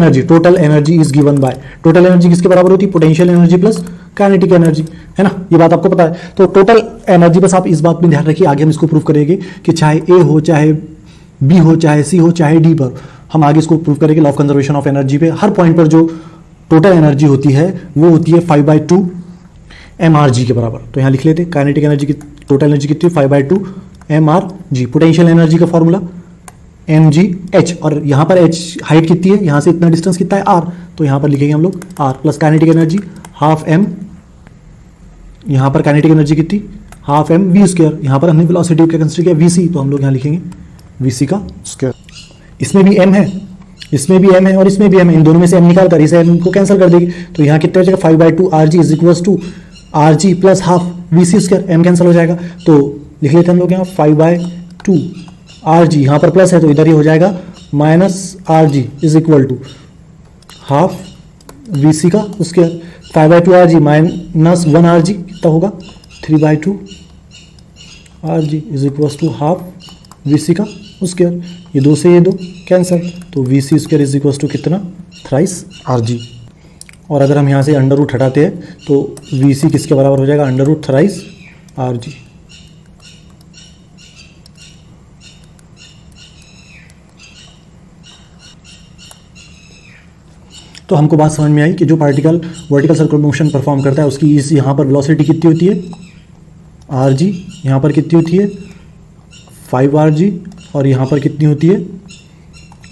energy is given by, total energy किसके बराबर होती है? Potential energy plus kinetic energy, है ना? ये बात आपको पता है। तो टोटल एनर्जी, बस आप इस बात में ध्यान रखिए, आगे हम इसको प्रूव करेंगे कि चाहे ए हो, चाहे बी हो, चाहे सी हो, चाहे डी पर, हम आगे इसको प्रूव करेंगे law of conservation of energy पे। हर पॉइंट पर जो टोटल एनर्जी होती है वो होती है 5/2 mrg के बराबर। तो यहाँ लिख लेते हैं काइनेटिक एनर्जी की टोटल एनर्जी कितनी? 5/2 mrg। पोटेंशियल एनर्जी का फॉर्मूला mgh, और यहाँ पर h हाइट कितनी है? यहाँ से इतना डिस्टेंस कितना है? r, तो यहाँ पर लिखेंगे हम लोग r plus kinetic energy half m, यहाँ पर काइनेटिक एनर्जी कितनी? Half m v square. यहाँ पर हमने वेलोसिटी का कंसीडर किया vc, तो हम लोग यहाँ लिखेंगे vc का स्क्वायर। इसमें भी m है, इसमें भी m है और इसमें भी m है, इन दोनों में से m निकाल कर इसे m को कैंसिल कर देगी, तो यहाँ कितना हो जाएगा? 5/2 rg is equals to rg plus half vc square, m cancel हो जाएगा, तो लिख लेते हैं हम लोग यहाँ 5/2 rg, यहाँ पर प्लस है तो इधर ही हो जाएगा minus rg is equal to half vc का स्क्वायर। 5/2 rg माइनस 1 rg कितना होगा? 3/2 rg is equals to half vc का स्क्वायर। ये 2 से ये 2 कैंसिल, तो vc square is equals to कितना? Thrice rg। और अगर हम यहाँ से अंडर रूट हटाते हैं तो vc किसके बराबर हो जाएगा? Under root thrice rg। तो हमको बात समझ में आई कि जो particle vertical circular motion perform करता है उसकी इस यहाँ पर वेलोसिटी कितनी होती है? rg। यहाँ पर कितनी होती है? 5 rg, और यहाँ पर कितनी होती है?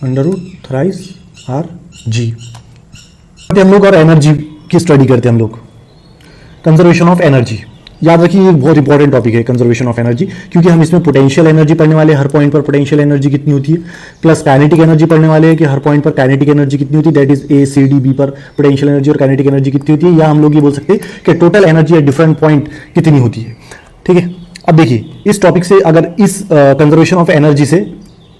Under root thrice rg। हम लोग और एनर्जी की स्टडी करते हैं हम लोग। कंजर्वेशन ऑफ एनर्जी, याद रखिए ये बहुत इंपॉर्टेंट टॉपिक है कंजर्वेशन ऑफ एनर्जी, क्योंकि हम इसमें पोटेंशियल एनर्जी पढ़ने वाले हैं, हर पॉइंट पर पोटेंशियल एनर्जी कितनी होती है, प्लस काइनेटिक एनर्जी पढ़ने वाले हैं कि हर पॉइंट पर काइनेटिक एनर्जी कितनी होती है, that is A C D B पर पोटेंशियल एनर्जी और काइनेटिक एनर्जी कितनी होती है, या हम लोग ये बोल सकते हैं कि total energy at different point कितनी होती है। ठीक है, अब देखिए इस टॉपिक से अगर इस कंजर्वेशन ऑफ एनर्जी से,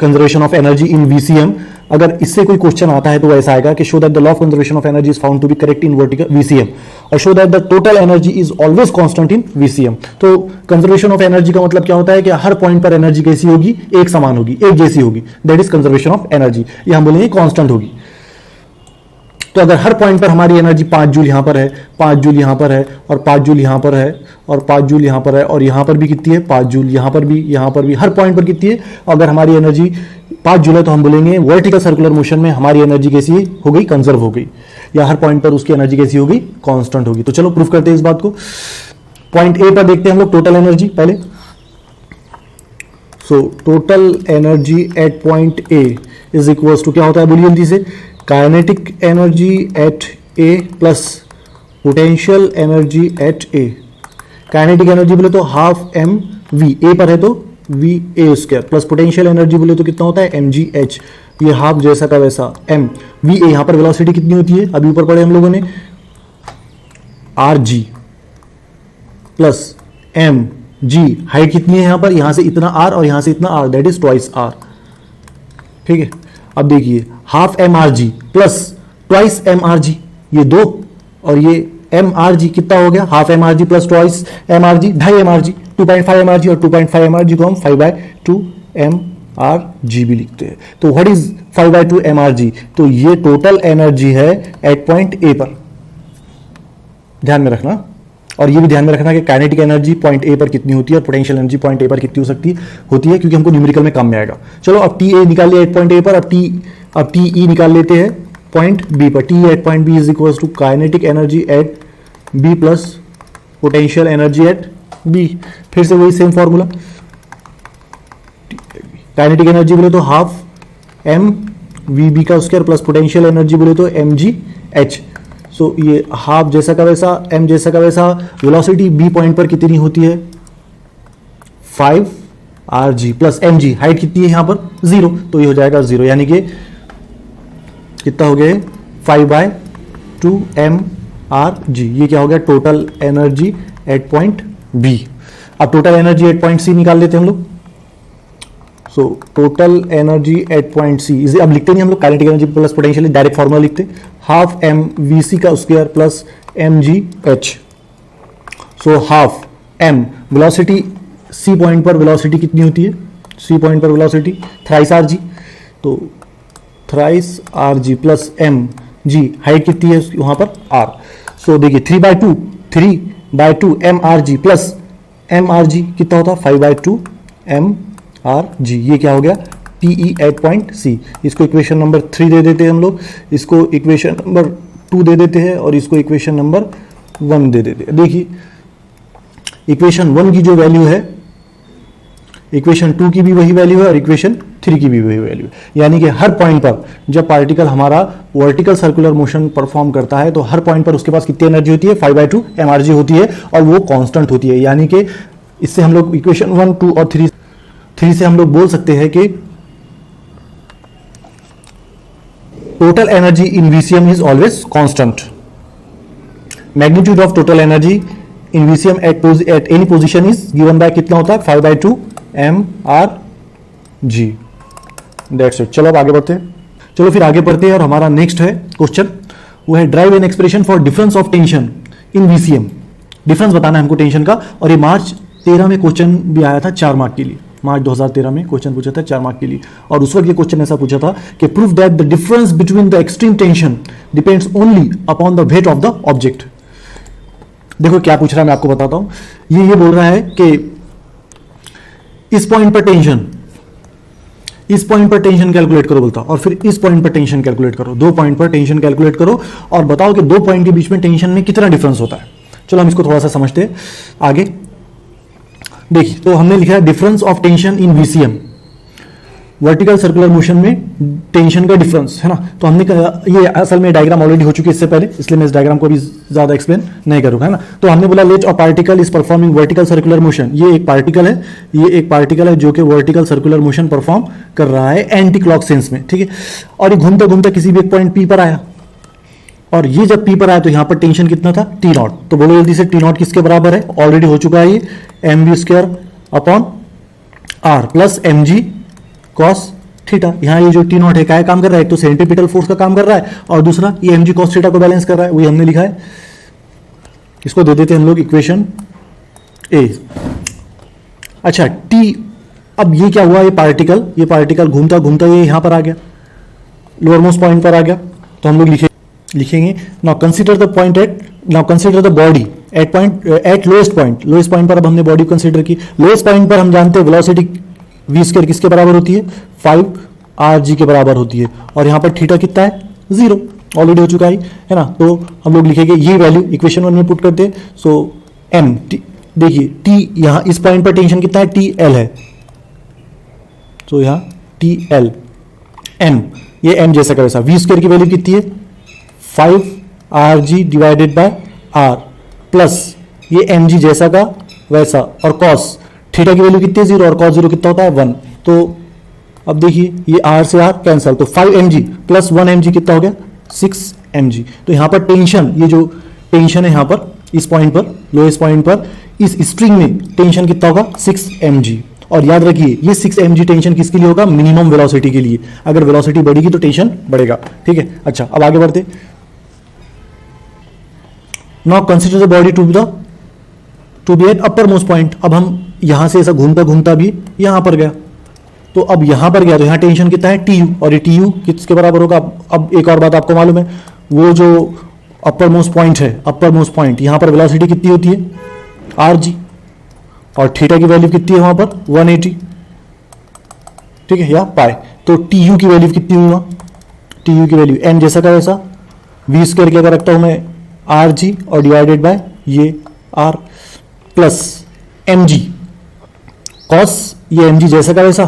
conservation of energy in VCM, अगर इससे कोई क्वेश्चन आता है तो ऐसा आएगा कि show that the law of conservation of energy is found to be correct in vertical VCM, और show that the total energy is always constant in VCM. तो कंजर्वेशन ऑफ एनर्जी का मतलब क्या होता है कि हर पॉइंट पर एनर्जी कैसी होगी? एक समान होगी, एक जैसी होगी, that is conservation of energy. ये हम बोलेंगे कांस्टेंट होगी। तो अगर हर पॉइंट पर हमारी एनर्जी 5 जूल यहाँ पर है, 5 जूल यहाँ पर है, और 5 जूल यहाँ पर है, और 5 जूल यहाँ पर है, और यहाँ पर भी कितनी है 5 जूल, यहाँ पर भी, यहाँ पर भी, हर पॉइंट पर कितनी है। अगर हमारी एनर्जी 5 जूल है तो हम बोलेंगे वर्टिकल सर्कुलर मोशन में हमारी एनर्जी कैसी हो गई, कंजर्व हो गई, या हर पॉइंट पर उसकी एनर्जी कैसी होगी, कांस्टेंट होगी। तो चलो प्रूफ करते हैं इस बात को। पॉइंट ए पर देखते हैं हम लोग टोटल एनर्जी पहले। So total energy at point A is equals to क्या होता है, बोलिए जल्दी से, kinetic energy at A plus potential energy at A. Kinetic energy बोले तो हाफ एम वी, ए पर है तो V A square, plus potential energy बोले तो कितना होता है एम जी एच, ये हाफ जैसा का वैसा एम वी ए। यहां पर वेलोसिटी कितनी होती है, अभी ऊपर पढ़े हम लोगों ने, R G plus M G, height कितनी है यहां पर, यहां से इतना आर और यहां से इतना R, that is twice R. ठीक है, अब देखिए half M R G plus twice M R G, ये दो, और ये एम आर जी कितना हो गया, half M R G plus twice M R G, 2.5 M R G, 2.5 M R G, और 2.5 एम आर जी को हम 5/2 एम आर जी भी लिखते हैं। तो what is 5/2 M R G, तो ये टोटल एनर्जी है एट पॉइंट ए पर, ध्यान में रखना। और ये भी ध्यान में रखना कि काइनेटिक एनर्जी पॉइंट ए पर कितनी होती है और पोटेंशियल एनर्जी पॉइंट ए पर कितनी होती है, क्योंकि हमको न्यूमेरिकल में काम में आएगा। चलो अब टी ए निकाल लिया एट पॉइंट ए पर, अब टी ई निकाल लेते हैं पॉइंट बी पर। T at point B is equal to kinetic energy at B plus potential energy at B. फिर से वही सेम फॉर्मूला, काइनेटिक एनर्जी बोले तो हाफ एम वी बी का स्क्वायर प्लस पोटेंशियल एनर्जी बोले तो एम जी एच। सो ये half जैसा का वैसा, एम जैसा का वैसा, वेलोसिटी बी पॉइंट पर कितनी होती है 5 R G plus M G, height कितनी है यहां पर 0, तो ये हो जाएगा 0, यानी कि कितना हो गया 5/2 एम आर जी। ये क्या हो गया total energy at point B. अब total energy at point C निकाल लेते हैं हम लोग। So total energy at point C, इसे अब लिखते नहीं हम लोग, kinetic energy plus potential, direct formula लिखते, हाफ एम वी सी का square plus M G H. So half M, velocity C point पर वेलोसिटी कितनी होती है, सी पॉइंट पर वेलोसिटी थ्राइस आर जी, तो thrice R G plus M G, height कितनी है वहां पर आर। सो देखिए 3/2 M R G plus M R G कितना होता है 5/2 एम आर जी। ये क्या हो गया T E at point C. इसको इक्वेशन नंबर 3 दे देते हैं हम लोग, इसको इक्वेशन नंबर 2 दे देते हैं, और इसको इक्वेशन नंबर 1 दे देते हैं। देखिए इक्वेशन 1 की जो वैल्यू है, इक्वेशन 2 की भी वही वैल्यू है, और इक्वेशन 3 की भी वही वैल्यू है। यानी कि हर पॉइंट पर जब पार्टिकल हमारा वर्टिकल सर्कुलर मोशन परफॉर्म करता है तो हर पॉइंट पर उसके पास कितनी एनर्जी होती है 5/2 एम आर जी होती है, और वो कांस्टेंट होती है। यानी कि इससे हम लोग इक्वेशन 1, 2 और 3 से हम लोग बोल सकते हैं कि total energy in VCM is always constant. Magnitude of total energy in VCM at any position is given by कितना होता है 5/2 M R G. That's it. चलो अब आगे बढ़ते हैं। चलो फिर आगे बढ़ते हैं, और हमारा नेक्स्ट है क्वेश्चन, वो है drive an expression for difference of tension in VCM. Difference बताना है हमको टेंशन का, और ये मार्च 13 में क्वेश्चन भी आया था 4 मार्क के लिए। मार्च 2013 में क्वेश्चन पूछा था 4 मार्क के लिए, और उस वक्त ये क्वेश्चन ऐसा पूछा था कि prove that the difference between the extreme tension depends only upon the weight of the object. देखो क्या पूछ रहा है, मैं आपको बताता हूं। ये बोल रहा है कि इस पॉइंट पर टेंशन कैलकुलेट करो बोलता, और फिर इस पॉइंट पर टेंशन कैलकुलेट करो, 2 पॉइंट पर टेंशन कैलकुलेट करो, और बताओ कि 2 पॉइंट के बीच में टेंशन में कितना डिफरेंस होता है। चलो हम इसको थोड़ा सा समझते हैं आगे। देखिए, तो हमने लिखा है difference of tension in VCM, vertical circular motion में टेंशन का डिफरेंस है ना। तो हमने ये असल में डायग्राम ऑलरेडी हो चुकी है इससे पहले, इसलिए मैं इस डायग्राम को भी ज्यादा एक्सप्लेन नहीं करूंगा, है ना। तो हमने बोला let a particle is performing vertical circular motion. ये एक पार्टिकल है जो कि वर्टिकल सर्कुलर मोशन परफॉर्म कर रहा है एंटी क्लॉक सेंस में, ठीक है। और ये घूमता घूमता किसी भी एक पॉइंट पी पर आया, और ये जब पी पर आया तो यहां पर टेंशन कितना था टी नॉट। तो बोलो जल्दी से टी नॉट किसके बराबर है, ऑलरेडी हो चुका है ये M V square upon R plus M G cos theta. यहां ये जो टी नॉट है क्या काम कर रहा है, एक तो सेंट्रीपिटल फोर्स का काम कर रहा है, और दूसरा ये एम जी कॉस थीटा को बैलेंस कर रहा है, वही हमने लिखा है। इसको दे देते हैं हम लोग इक्वेशन ए। अच्छा टी, अब ये क्या हुआ, ये पार्टिकल घूमता घूमता ये यहां पर आ गया, लोअर मोस्ट पॉइंट पर आ गया, तो हम लोग लिखे लिखेंगे now consider the point at, now consider the body at point at lowest point, lowest point पर अब हमने बॉडी कंसीडर की। लोएस्ट पॉइंट पर हम जानते हैं वेलोसिटी v स्क्वायर किसके बराबर होती है, 5rg के बराबर होती है, और यहाँ पर थीटा कितना है, 0 ऑलरेडी हो चुका है ना। तो हम लोग लिखेंगे ये वैल्यू इक्वेशन 1 में पुट करते हैं। सो m देखिए t यहाँ इस पॉइंट पर टेंशन कितना है, TL है, तो यहाँ TL m, ये m जैसा का वैसा, v स्क्वायर की वैल्यू कितनी है 5rg divided by r plus ये mg जैसा का वैसा, और cos थीटा की वैल्यू कितनी है 0, और cos 0 कितना होता है 1। तो अब देखिए ये r से r कैंसल, तो 5mg प्लस 1mg कितना हो गया 6mg। तो यहाँ पर टेंशन, ये जो टेंशन है यहाँ पर इस पॉइंट पर, लोएस्ट पॉइंट पर इस स्ट्रिंग में टेंशन कितना होगा 6mg। और याद रखिए ये 6mg टेंशन किसके लिए होगा, मिनिमम वेलोसिटी के लिए। अगर वेलोसिटी बढ़ेगी तो टेंशन बढ़ेगा, ठीक है। अच्छा अब आगे बढ़ते, now consider the body to be at uppermost point. अब हम यहां से ऐसा घूमता घूमता भी यहां पर गया, तो अब यहां पर गया तो यहां टेंशन कितना है TU, और ये TU किसके बराबर होगा। अब एक और बात आपको मालूम है, वो जो अपर मोस्ट पॉइंट है, अपर मोस्ट पॉइंट यहां पर वेलोसिटी कितनी होती है RG, और थीटा की वैल्यू कितनी है वहां पर 180, ठीक है, या पाई। तो TU की वैल्यू कितनी हुई वहां, TU की वैल्यू n जैसा का वैसा, v स्क्वायर क्या रखता हूं मैं RG और डिवाइडेड बाय ये r प्लस mg cos, ये mg जैसा का वैसा,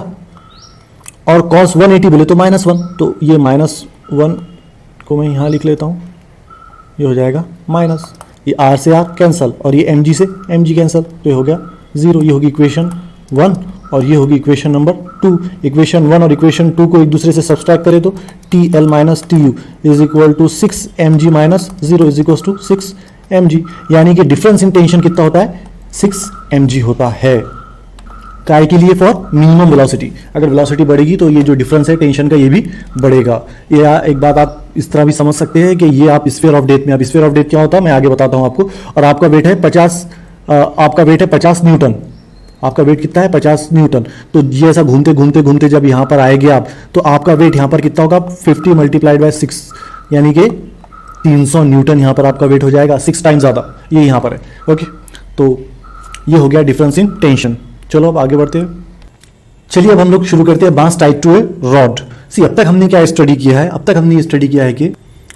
और cos 180 बोले तो -1, तो ये -1 को मैं यहाँ लिख लेता हूँ, ये हो जाएगा माइनस, ये r से r कैंसल, और ये mg से mg कैंसल, तो ये हो गया 0। ये होगी इक्वेशन 1 और ये होगी इक्वेशन नंबर 2। इक्वेशन 1 और इक्वेशन 2 को एक दूसरे से सब्सट्रैक्ट करें तो TL minus TU is equal to 6mg minus 0 is equal to 6mg, यानी कि डिफरेंस इन टेंशन कितना होता है 6mg होता है। काय के लिए, फॉर मिनिमम वेलोसिटी। अगर वेलोसिटी बढ़ेगी तो ये जो डिफरेंस है टेंशन का ये भी बढ़ेगा। या एक बात आप इस तरह भी समझ सकते हैं कि ये आप स्फीयर ऑफ डेथ में, अब स्फीयर ऑफ डेथ क्या होता है मैं आगे बताता हूं आपको। और आपका वेट है 50, आपका वेट है 50 न्यूटन, आपका वेट कितना है 50 न्यूटन। तो ये ऐसा घूमते घूमते घूमते जब यहाँ पर आएंगे आप, तो आपका वेट यहाँ पर कितना होगा 50 मल्टीप्लाइड बाय 6, यानी कि 300 न्यूटन यहाँ पर आपका वेट हो जाएगा, 6 टाइम ज़्यादा ये यहाँ पर है। ओके, तो ये हो गया डिफरेंस इन टेंशन। चलो अब आगे बढ़ते हैं। चलिए अब हम लोग शुरू करते हैं बांस टाइड टू ए रॉड। सी अब तक हमने क्या स्टडी किया है, अब तक हमने स्टडी किया है कि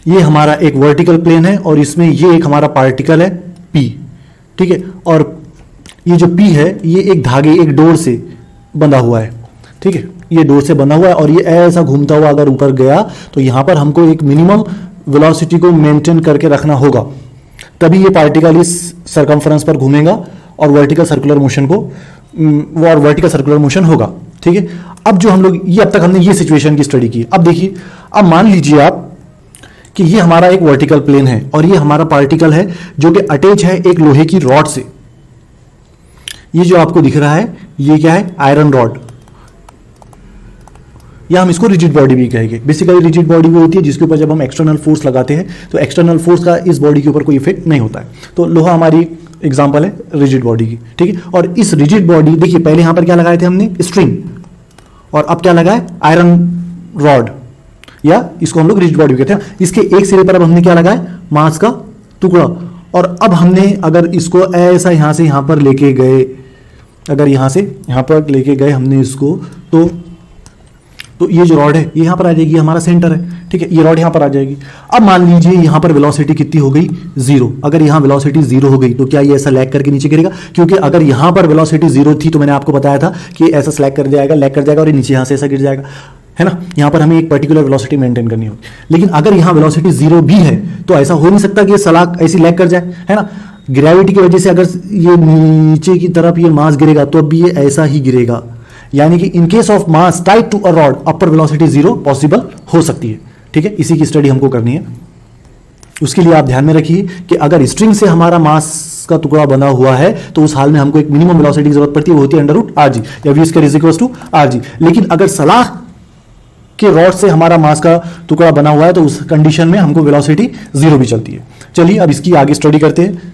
ये हमारा एक वर्टिकल प्लेन है और इसमें ये एक हमारा पार्टिकल है P, ठीक है। और ये जो P है ये एक धागे, एक डोर से बंधा हुआ है, ठीक है, ये डोर से बंधा हुआ है और ये ऐसा घूमता हुआ अगर ऊपर गया तो यहाँ पर हमको एक मिनिमम वेलोसिटी को मेंटेन करके रखना होगा, तभी ये पार्टिकल इस सरकमफ्रेंस पर घूमेगा और वर्टिकल सर्कुलर मोशन को और वर्टिकल सर्कुलर मोशन होगा, ठीक है। अब जो हम लोग ये अब तक हमने ये सिचुएशन की स्टडी की। अब देखिए, अब मान लीजिए आप कि ये हमारा एक वर्टिकल प्लेन है और ये हमारा पार्टिकल है जो कि अटैच है एक लोहे की रॉड से। ये जो आपको दिख रहा है ये क्या है, आयरन रॉड, या हम इसको रिजिड बॉडी भी कहेंगे। बेसिकली रिजिड बॉडी वो होती है जिसके ऊपर जब हम एक्सटर्नल फोर्स लगाते हैं तो एक्सटर्नल फोर्स का इस बॉडी के ऊपर कोई इफेक्ट नहीं होता है। तो लोहा हमारी एग्जांपल है रिजिड बॉडी की, ठीक है। और इस रिजिड बॉडी, देखिए पहले यहां पर क्या लगाए थे हमने, स्ट्रिंग, और अब क्या लगाए, आयरन रॉड, या इसको हम लोग रिजिड बॉडी कहते हैं। इसके एक सिरे पर अब हमने क्या लगाया, मांस का टुकड़ा। और अब हमने अगर इसको ऐसा यहां से यहां पर लेके गए, अगर यहां से यहां पर लेके गए हमने इसको, तो ये जो रॉड है ये यहां पर आ जाएगी, हमारा सेंटर है, ठीक है, ये रॉड यहां पर आ जाएगी। अब मान लीजिए यहां पर वेलोसिटी कितनी हो गई, 0। अगर यहां वेलोसिटी 0 हो गई तो क्या ये ऐसा लैग करके नीचे गिरेगा, क्योंकि अगर यहां पर वेलोसिटी 0 थी तो मैंने आपको बताया था कि ऐसा स्लैग कर जाएगा, लैग कर जाएगा और ये नीचे यहां से ऐसा गिर जाएगा, है ना। यहां पर हमें एक पर्टिकुलर वेलोसिटी मेंटेन करनी होगी। लेकिन अगर यहां वेलोसिटी 0 भी है तो ऐसा हो नहीं सकता कि ये सलाख ऐसी लैग कर जाए, है ना। ग्रेविटी की वजह से अगर ये नीचे की तरफ ये मास गिरेगा तो भी ये ऐसा ही गिरेगा, यानी कि in case of mass tied to a rod upper velocity 0 possible हो सकती है, ठीक है। इसी की स्टडी हमको करनी है। उसके लिए आप ध्यान में रखिए कि अगर स्ट्रिंग से हमारा मास का टुकड़ा बना हुआ है तो उस हाल में हमको एक मिनिमम वेलोसिटी की जरूरत पड़ती है, वो होती है √rg या v square is equal to rg। लेकिन अगर सलाख के रॉड से हमारा मास का टुकड़ा बना हुआ है तो उस कंडीशन में हमको वेलोसिटी 0 भी चलती है। चलिए अब इसकी आगे स्टडी करते हैं।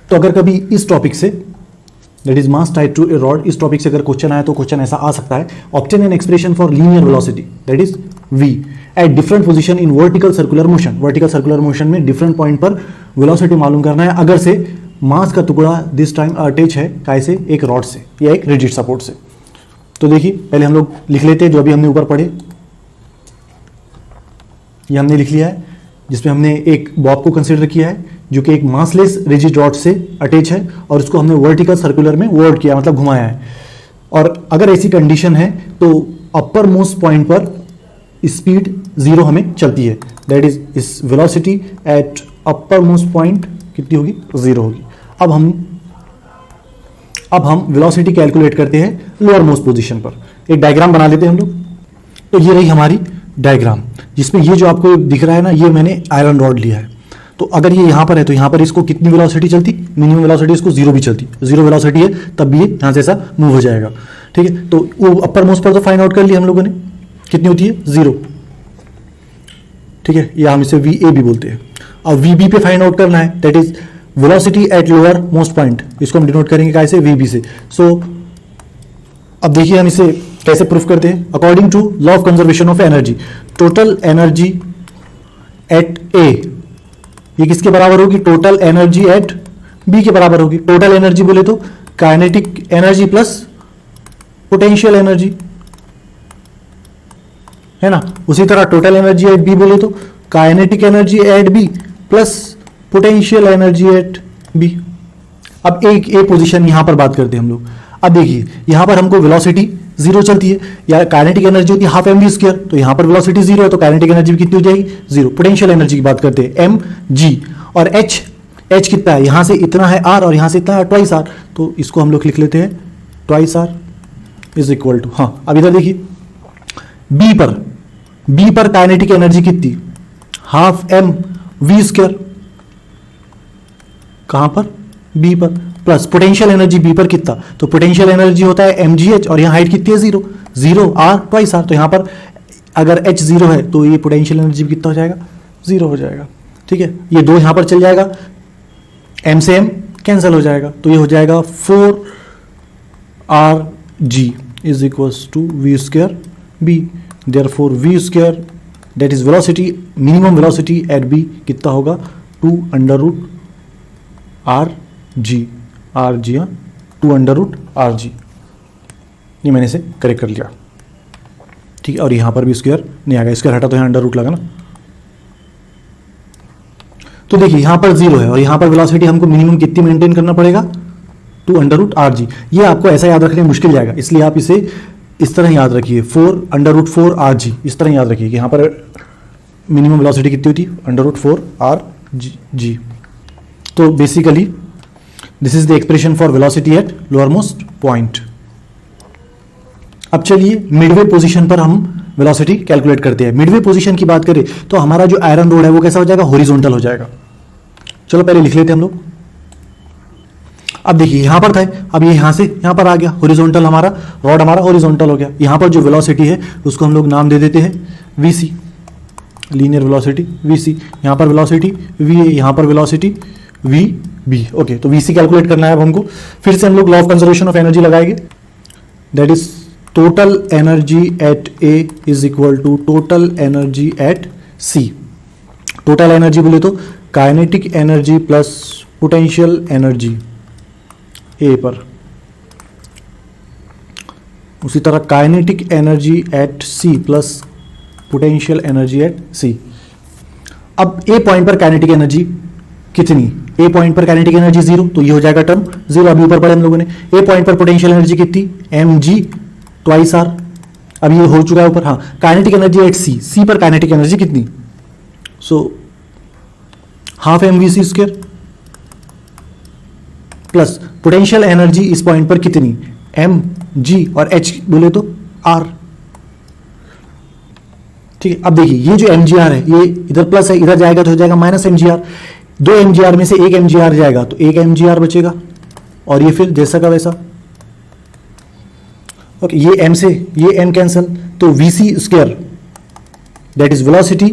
तो अगर कभी इस टॉपिक से, that is mass tied to a rod, इस टॉपिक से अगर क्वेश्चन आया तो क्वेश्चन ऐसा आ सकता है, obtain an expression for linear velocity that is v at different position in vertical circular motion. Vertical circular motion में डिफरेंट पॉइंट पर वेलोसिटी मालूम करना है अगर से मास का टुकड़ा दिस टाइम अटैच है काय से, एक रॉड से या एक रिजिड सपोर्ट से। तो देखिए पहले हम लोग लिख लेते हैं जो अभी हमने ऊपर पढ़े, ये हमने लिख लिया है जिसमें हमने एक बॉब को कंसीडर किया है जो कि एक मासलेस रिजिड रॉड से अटैच है और उसको हमने वर्टिकल सर्कुलर में वर्ड किया, मतलब घुमाया है। और अगर ऐसी कंडीशन है तो अपर मोस्ट पॉइंट पर स्पीड 0 हमें चलती है, दैट इज इस velocity at uppermost point कितनी होगी, 0 होगी। अब हम वेलोसिटी कैलकुलेट करते हैं लोअर मोस्ट पोजीशन पर। एक डायग्राम बना लेते हैं हम लोग। तो ये रही हमारी डायग्राम जिसमें ये जो आपको दिख रहा है ना, ये मैंने आयरन रॉड लिया है। तो अगर ये यहाँ पर है तो यहाँ पर इसको कितनी वेलोसिटी चलती, मिनिमम वेलोसिटी इसको 0 भी चलती, 0 वेलोसिटी है तब भी ये यहाँ से ऐसा मूव हो जाएगा। ठीक है, तो वो अपर मोस्ट पर तो फाइंड आउट कर लिया हम लोगों ने, कितनी होती है 0। ठीक है, या हम इसे VA भी बोलते हैं। अब VB पे फाइंड आउट करना है, that is velocity at lower most point, इसको हम डिनोट करेंगे कैसे, VB से। सो अब देखिए हम इसे कैसे प्रूफ करते हैं। According to law of conservation of energy, total energy at A ये किसके बराबर होगी, टोटल एनर्जी एट B के बराबर होगी। टोटल एनर्जी बोले तो kinetic energy plus potential energy, है ना। उसी तरह टोटल एनर्जी एट B बोले तो kinetic energy eight B plus potential energy eight B। अब एक पोजीशन यहां पर बात करते हैं हम लोग। अब देखिए यहां पर हमको वेलोसिटी 0 चलती है, या काइनेटिक एनर्जी होती है हाफ mv², तो यहां पर वेलोसिटी 0 है तो काइनेटिक एनर्जी भी कितनी हो जाएगी 0। पोटेंशियल एनर्जी की बात करते हैं mg, और h कितना है, यहां से इतना है r और यहां से इतना है ट्वाइस r, तो इसको हम लोग लिख लेते हैं twice r is equal to, हाँ अब इधर देखिए b पर काइनेटिक एनर्जी कितनी, हाफ mv², कहां पर b पर, प्लस पोटेंशियल एनर्जी b पर कितना, तो पोटेंशियल एनर्जी होता है mgh और यहाँ हाइट कितनी है 0 r ट्वाइस r, तो यहाँ पर अगर h 0 है तो ये पोटेंशियल एनर्जी भी कितना हो जाएगा 0 हो जाएगा। ठीक है, ये 2 यहाँ पर चल जाएगा, m से m कैंसिल हो जाएगा, तो ये हो जाएगा 4rg is equals to v² b। Therefore v² that is velocity, minimum velocity at b कितना होगा 2√rg, rg 2√rg, ये मैंने इसे करेक्ट कर लिया। ठीक है, और यहां पर भी स्क्वायर नहीं आएगा, स्क्वायर हटा तो यहां अंडर रूट लगा ना। तो देखिए यहां पर 0 है और यहां पर वेलोसिटी हमको मिनिमम कितनी मेंटेन करना पड़ेगा 2√rg। ये आपको ऐसा याद रखने में मुश्किल जाएगा, इसलिए आप इसे इस तरह याद रखिए 4√4rg, इस तरह याद रखिए कि यहां पर मिनिमम वेलोसिटी कितनी होती √4rg। तो basically this is the expression for velocity at lower most point. अब चलिए मिडवे पोजीशन पर हम वेलोसिटी कैलकुलेट करते हैं। मिडवे पोजीशन की बात करें तो हमारा जो आयरन रोड है वो कैसा हो जाएगा, हॉरिजॉन्टल हो जाएगा। चलो पहले लिख लेते हैं हम लोग। अब देखिए यहां पर था, अब ये यहां से यहां पर आ गया, हॉरिजॉन्टल हमारा रॉड हमारा हॉरिजॉन्टल हो गया। यहां पर जो वेलोसिटी है उसको हम लोग नाम दे देते हैं VC, लीनियर वेलोसिटी VC। यहां पर वेलोसिटी VA, यहां पर वेलोसिटी VB। ओके, तो VC कैलकुलेट करना है अब हमको। फिर से हम लोग law of conservation of energy लगाएंगे, that is total energy at A is equal to total energy at C। Total energy बोले तो kinetic energy plus potential energy A पर, उसी तरह kinetic energy at C plus potential energy at C। अब A point पर kinetic energy कितनी, A point पर kinetic energy 0, तो ये हो जाएगा टर्म 0, अभी ऊपर पढ़े हम लोगों ने। A पॉइंट पर पोटेंशियल एनर्जी कितनी mg ट्वाइस r, अब ये हो चुका है ऊपर। हाँ, काइनेटिक एनर्जी एट C पर काइनेटिक एनर्जी कितनी, so half mvc² plus potential energy इस पॉइंट पर कितनी mg और h बोले तो r। ठीक है, अब देखिए ये जो mgr है ये इधर प्लस है, इधर जाएगा तो हो जाएगा माइनस mgr। 2 mgr में से 1 mgr जाएगा तो 1 mgr बचेगा, और ये फिर जैसा का वैसा। ओके, ये m से ये m कैंसिल, तो VC² that is velocity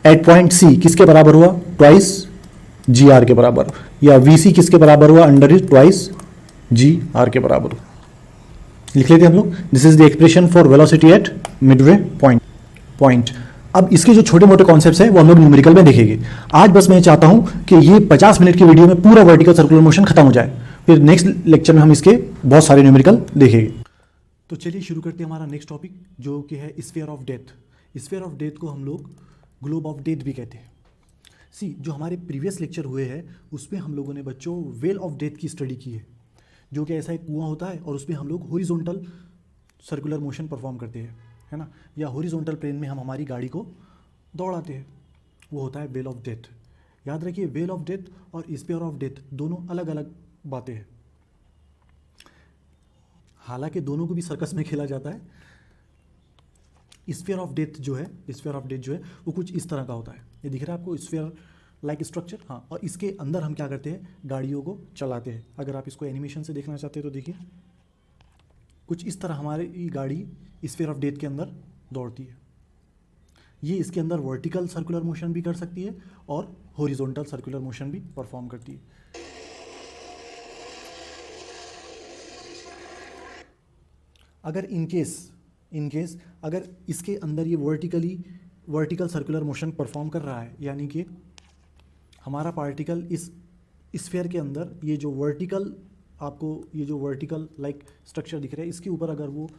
at point C किसके बराबर हुआ, ट्वाइस gr के बराबर, या VC किसके बराबर हुआ, अंडर ट्वाइस gr के बराबर। लिख लेते हैं हम लोग, this is the expression for velocity at Midway point. अब इसके जो छोटे मोटे कॉन्सेप्ट्स हैं वो हम लोग न्यूमेरिकल में देखेंगे। आज बस मैं चाहता हूं कि ये 50 मिनट की वीडियो में पूरा वर्टिकल सर्कुलर मोशन खत्म हो जाए, फिर नेक्स्ट लेक्चर में हम इसके बहुत सारे न्यूमेरिकल देखेंगे। तो चलिए शुरू करते हैं हमारा नेक्स्ट टॉपिक, जो कि है sphere of death. Sphere of death को हम लोग ग्लोब ऑफ डेथ भी कहते हैं। जो हमारे प्रीवियस लेक्चर हुए हैं उसमें हम लोगों ने बच्चों वेल ऑफ डेथ की स्टडी की है, जो कि ऐसा एक कुआं होता है और उसमें हम लोग हॉरिजॉन्टल सर्कुलर मोशन परफॉर्म करते हैं, है ना, या हॉरिजॉन्टल प्लेन में हम हमारी गाड़ी को दौड़ाते हैं, वो होता है वेल ऑफ डेथ। याद रखिए, वेल ऑफ डेथ और स्फीयर ऑफ डेथ दोनों अलग अलग बातें हैं। हालांकि दोनों को भी सर्कस में खेला जाता है। स्फीयर ऑफ डेथ जो है वो कुछ इस तरह का होता है। ये दिख रहा है आपको, स्फीयर लाइक स्ट्रक्चर। हाँ, और इसके अंदर हम क्या करते हैं, गाड़ियों को चलाते हैं। अगर आप इसको एनिमेशन से देखना चाहते हैं तो देखिए, कुछ इस तरह हमारी गाड़ी स्फीयर ऑफ डेथ के अंदर दौड़ती है। ये इसके अंदर वर्टिकल सर्कुलर मोशन भी कर सकती है और हॉरिजॉन्टल सर्कुलर मोशन भी परफॉर्म करती है। अगर इन केस अगर इसके अंदर ये वर्टिकल सर्कुलर मोशन परफॉर्म कर रहा है, यानी कि हमारा पार्टिकल इस स्फीयर के अंदर ये जो वर्टिकल लाइक स्ट्रक्चर दिख रहा है, इसके ऊपर अगर वो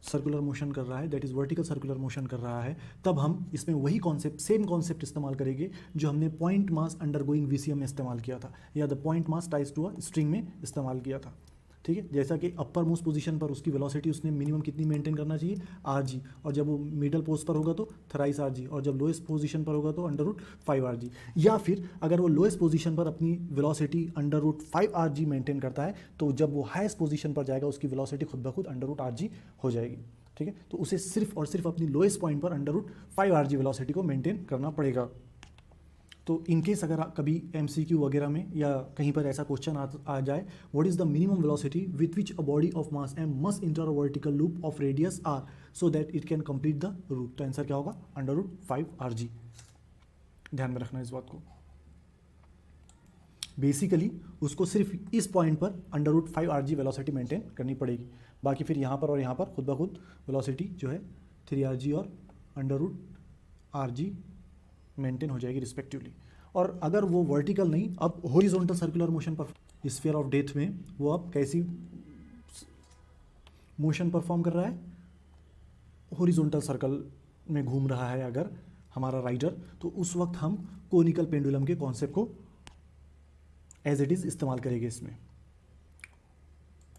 सर्कुलर मोशन कर रहा है, that is vertical circular motion कर रहा है, तब हम इसमें वही सेम कॉन्सेप्ट इस्तेमाल करेंगे जो हमने पॉइंट मास अंडरगोइंग वीसीएम में इस्तेमाल किया था, या the point mass ties to a string में इस्तेमाल किया था। ठीक है, जैसा कि अपर मोस्ट पोजीशन पर उसकी वेलोसिटी उसने मिनिमम कितनी मेंटेन करना चाहिए, आरजी, और जब वो मिडल पोस्ट पर होगा तो थ्राइस आरजी, और जब लोएस्ट पोजीशन पर होगा तो अंडर रूट 5 आरजी। या फिर अगर वो लोएस्ट पोजीशन पर अपनी velocity under root 5 R G maintain करता है, तो जब वो हाईएस्ट पोजीशन पर जाएगा उसकी वेलोसिटी खुद ब खुद अंडर रूट आरजी हो जाएगी। ठीक है, तो उसे सिर्फ और सिर्फ अपनी लोएस्ट पॉइंट पर अंडर रूट 5 आरजी वेलोसिटी को मेंटेन करना पड़ेगा। तो इनकेस अगर कभी एमसीक्यू वगैरह में या कहीं पर ऐसा क्वेश्चन आ जाए, what is the minimum velocity with which a body of mass M must enter a vertical loop of radius R so that it can complete the route, तो आंसर क्या होगा, अंडर रूट 5 आरजी। ध्यान में रखना इस बात को। Basically उसको सिर्फ इस पॉइंट पर under root 5 R G velocity maintain करनी पड़ेगी, बाकी फिर यहाँ पर और यहाँ पर खुद ब खुद वेलोसिटी जो है 3 आरजी और अंडर रूट आरजी मेंटेन हो जाएगी रिस्पेक्टिवली। और अगर वो वर्टिकल नहीं, अब हॉरिजॉन्टल सर्कुलर मोशन पर स्फीयर ऑफ डेथ में वो अब कैसी मोशन परफॉर्म कर रहा है, हॉरिजॉन्टल सर्कल में घूम रहा है अगर हमारा राइडर, तो उस वक्त हम कोनिकल पेंडुलम के कॉन्सेप्ट को एज इट इज इस्तेमाल करेंगे इसमें।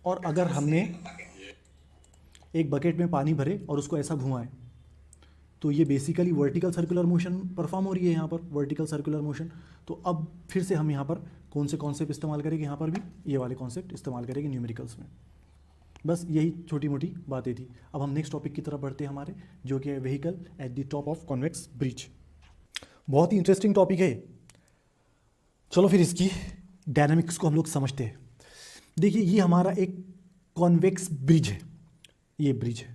और अगर हमने एक बकेट में पानी भरे और उसको ऐसा घुमाए, तो ये basically vertical circular motion perform हो रही है यहाँ पर, वर्टिकल सर्कुलर मोशन। तो अब फिर से हम यहाँ पर कौन से कॉन्सेप्ट इस्तेमाल करेंगे, यहाँ पर भी ये वाले कॉन्सेप्ट इस्तेमाल करेंगे न्यूमेरिकल्स में। बस यही छोटी मोटी बातें थी। अब हम नेक्स्ट टॉपिक की तरफ बढ़ते हैं हमारे, जो कि है vehicle at the top of convex bridge. बहुत ही इंटरेस्टिंग टॉपिक है। चलो फिर इसकी डायनामिक्स को हम लोग समझते हैं। देखिए, ये हमारा एक कॉन्वेक्स ब्रिज है, ये ब्रिज है,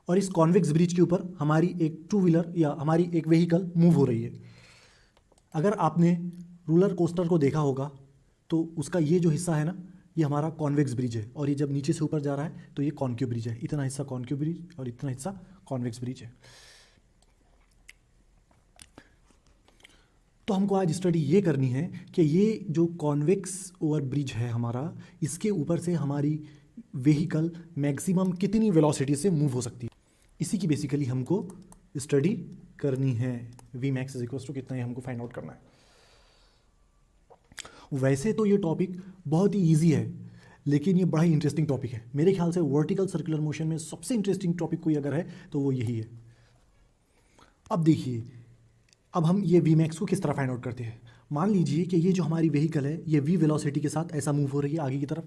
और इस कॉन्वेक्स ब्रिज के ऊपर हमारी एक टू व्हीलर या हमारी एक व्हीकल मूव हो रही है। अगर आपने रोलर कोस्टर को देखा होगा तो उसका ये जो हिस्सा है ना, ये हमारा कॉन्वेक्स ब्रिज है, और ये जब नीचे से ऊपर जा रहा है तो ये कॉन्केव ब्रिज है। इतना हिस्सा कॉन्केव ब्रिज और इतना हिस्सा कॉन्वेक्स ब्रिज है। तो हमको आज स्टडी ये करनी है कि ये जो कॉन्वेक्स ओवर ब्रिज है हमारा, इसके ऊपर से हमारी व्हीकल मैक्सिमम कितनी वेलोसिटी से मूव हो सकती है, इसी की बेसिकली हमको स्टडी करनी है। V max is equal to कितना है हमको फाइंड आउट करना है। वैसे तो ये टॉपिक बहुत ही ईजी है, लेकिन ये बड़ा ही इंटरेस्टिंग टॉपिक है। मेरे ख्याल से वर्टिकल सर्कुलर मोशन में सबसे इंटरेस्टिंग टॉपिक कोई अगर है तो वो यही है। अब देखिए, अब हम ये वी मैक्स को किस तरह फाइंड आउट करते हैं। मान लीजिए कि ये जो हमारी व्हीकल है ये वी वेलोसिटी के साथ ऐसा मूव हो रही है आगे की तरफ,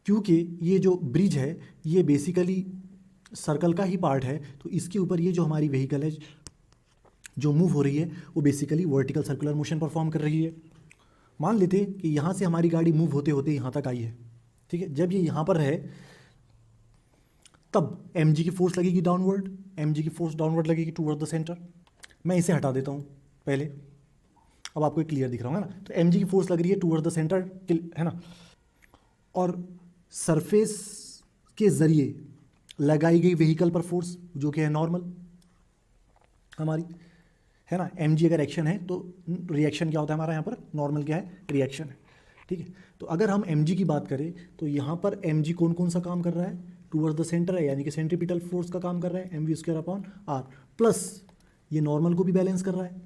क्योंकि ये जो ब्रिज है ये बेसिकली सर्कल का ही पार्ट है, तो इसके ऊपर ये जो हमारी व्हीकल है जो मूव हो रही है वो basically vertical circular motion perform कर रही है। मान लेते कि यहाँ से हमारी गाड़ी मूव होते होते यहाँ तक आई है, ठीक है। जब ये यहाँ पर है तब mg की फोर्स लगेगी डाउनवर्ड, mg की फोर्स डाउनवर्ड लगेगी टूवर्ड द सेंटर। मैं इसे हटा देता हूँ पहले, अब आपको क्लियर दिख रहा होगा ना। तो mg की फोर्स लग रही है टूवर्ड द सेंटर, है ना, और सरफेस के ज़रिए लगाई गई व्हीकल पर फोर्स जो कि है नॉर्मल हमारी, है ना। एम जी अगर एक्शन है तो रिएक्शन क्या होता है हमारा यहाँ पर, नॉर्मल क्या है, रिएक्शन है, ठीक है। तो अगर हम एम जी की बात करें तो यहाँ पर एम जी कौन कौन सा काम कर रहा है, टूवर्ड्स द सेंटर है, यानी कि सेंट्रीपिटल फोर्स का काम कर रहा है, M V square upon R, plus ये नॉर्मल को भी बैलेंस कर रहा है,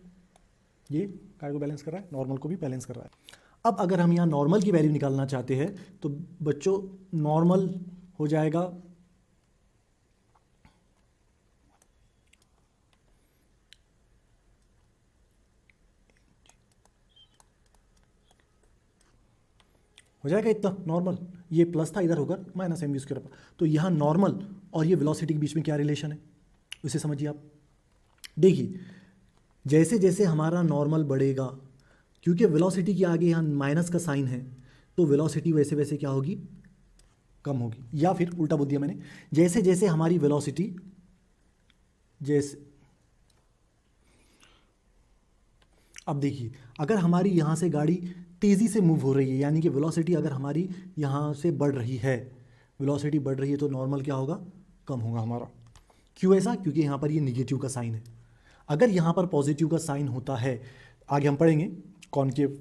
ये काय को बैलेंस कर रहा है, नॉर्मल को भी बैलेंस कर रहा है। अब अगर हम यहाँ नॉर्मल की वैल्यू निकालना चाहते हैं तो बच्चों नॉर्मल हो जाएगा इतना नॉर्मल, ये प्लस था इधर होकर माइनस एम वी स्क्वायर, तो यहाँ नॉर्मल और ये वेलोसिटी के बीच में क्या रिलेशन है उसे समझिए आप। देखिए जैसे जैसे हमारा नॉर्मल बढ़ेगा, क्योंकि वेलोसिटी के आगे यहाँ माइनस का साइन है, तो वेलोसिटी वैसे वैसे क्या होगी, कम होगी, या फिर उल्टा बोल दिया मैंने, जैसे जैसे हमारी वेलोसिटी, जैसे अब देखिए अगर हमारी यहाँ से गाड़ी तेज़ी से मूव हो रही है, यानी कि वेलोसिटी अगर हमारी यहाँ से बढ़ रही है, वेलोसिटी बढ़ रही है, तो नॉर्मल क्या होगा, कम होगा हमारा। क्यों ऐसा, क्योंकि यहाँ पर ये निगेटिव का साइन है। अगर यहाँ पर पॉजिटिव का साइन होता है, आगे हम पढ़ेंगे कॉनकेव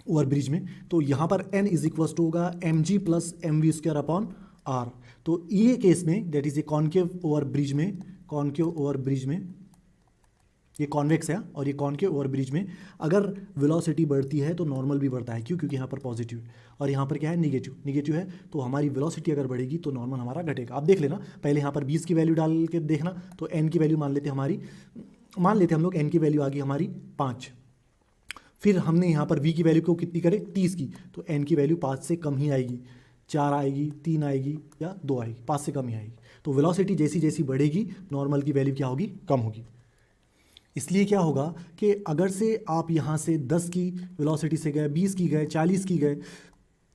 ओवर ब्रिज में, तो यहाँ पर n इज इक्वल टू होगा M G plus M V square upon R. तो ये केस में that is a concave over bridge में, कॉनकेव ओवर ब्रिज में ये कॉन्वेक्स है और ये कॉनकेव ओवर ब्रिज में अगर वेलोसिटी बढ़ती है तो नॉर्मल भी बढ़ता है। क्यों, क्योंकि यहाँ पर पॉजिटिव है और यहाँ पर क्या है, निगेटिव है, तो हमारी वेलोसिटी अगर बढ़ेगी तो नॉर्मल हमारा घटेगा। आप देख लेना, पहले यहाँ पर 20 की वैल्यू डाल के देखना, तो n की वैल्यू मान लेते हम लोग n की वैल्यू आ गई हमारी 5। फिर हमने यहाँ पर v की वैल्यू को कितनी करें, 30 की, तो n की वैल्यू 5 से कम ही आएगी, 4 आएगी, 3 आएगी या 2 आएगी, 5 से कम ही आएगी। तो वेलोसिटी जैसी जैसी बढ़ेगी नॉर्मल की वैल्यू क्या होगी, कम होगी। इसलिए क्या होगा कि अगर से आप यहाँ से 10 की वेलोसिटी से गए, 20 की गए, 40 की गए,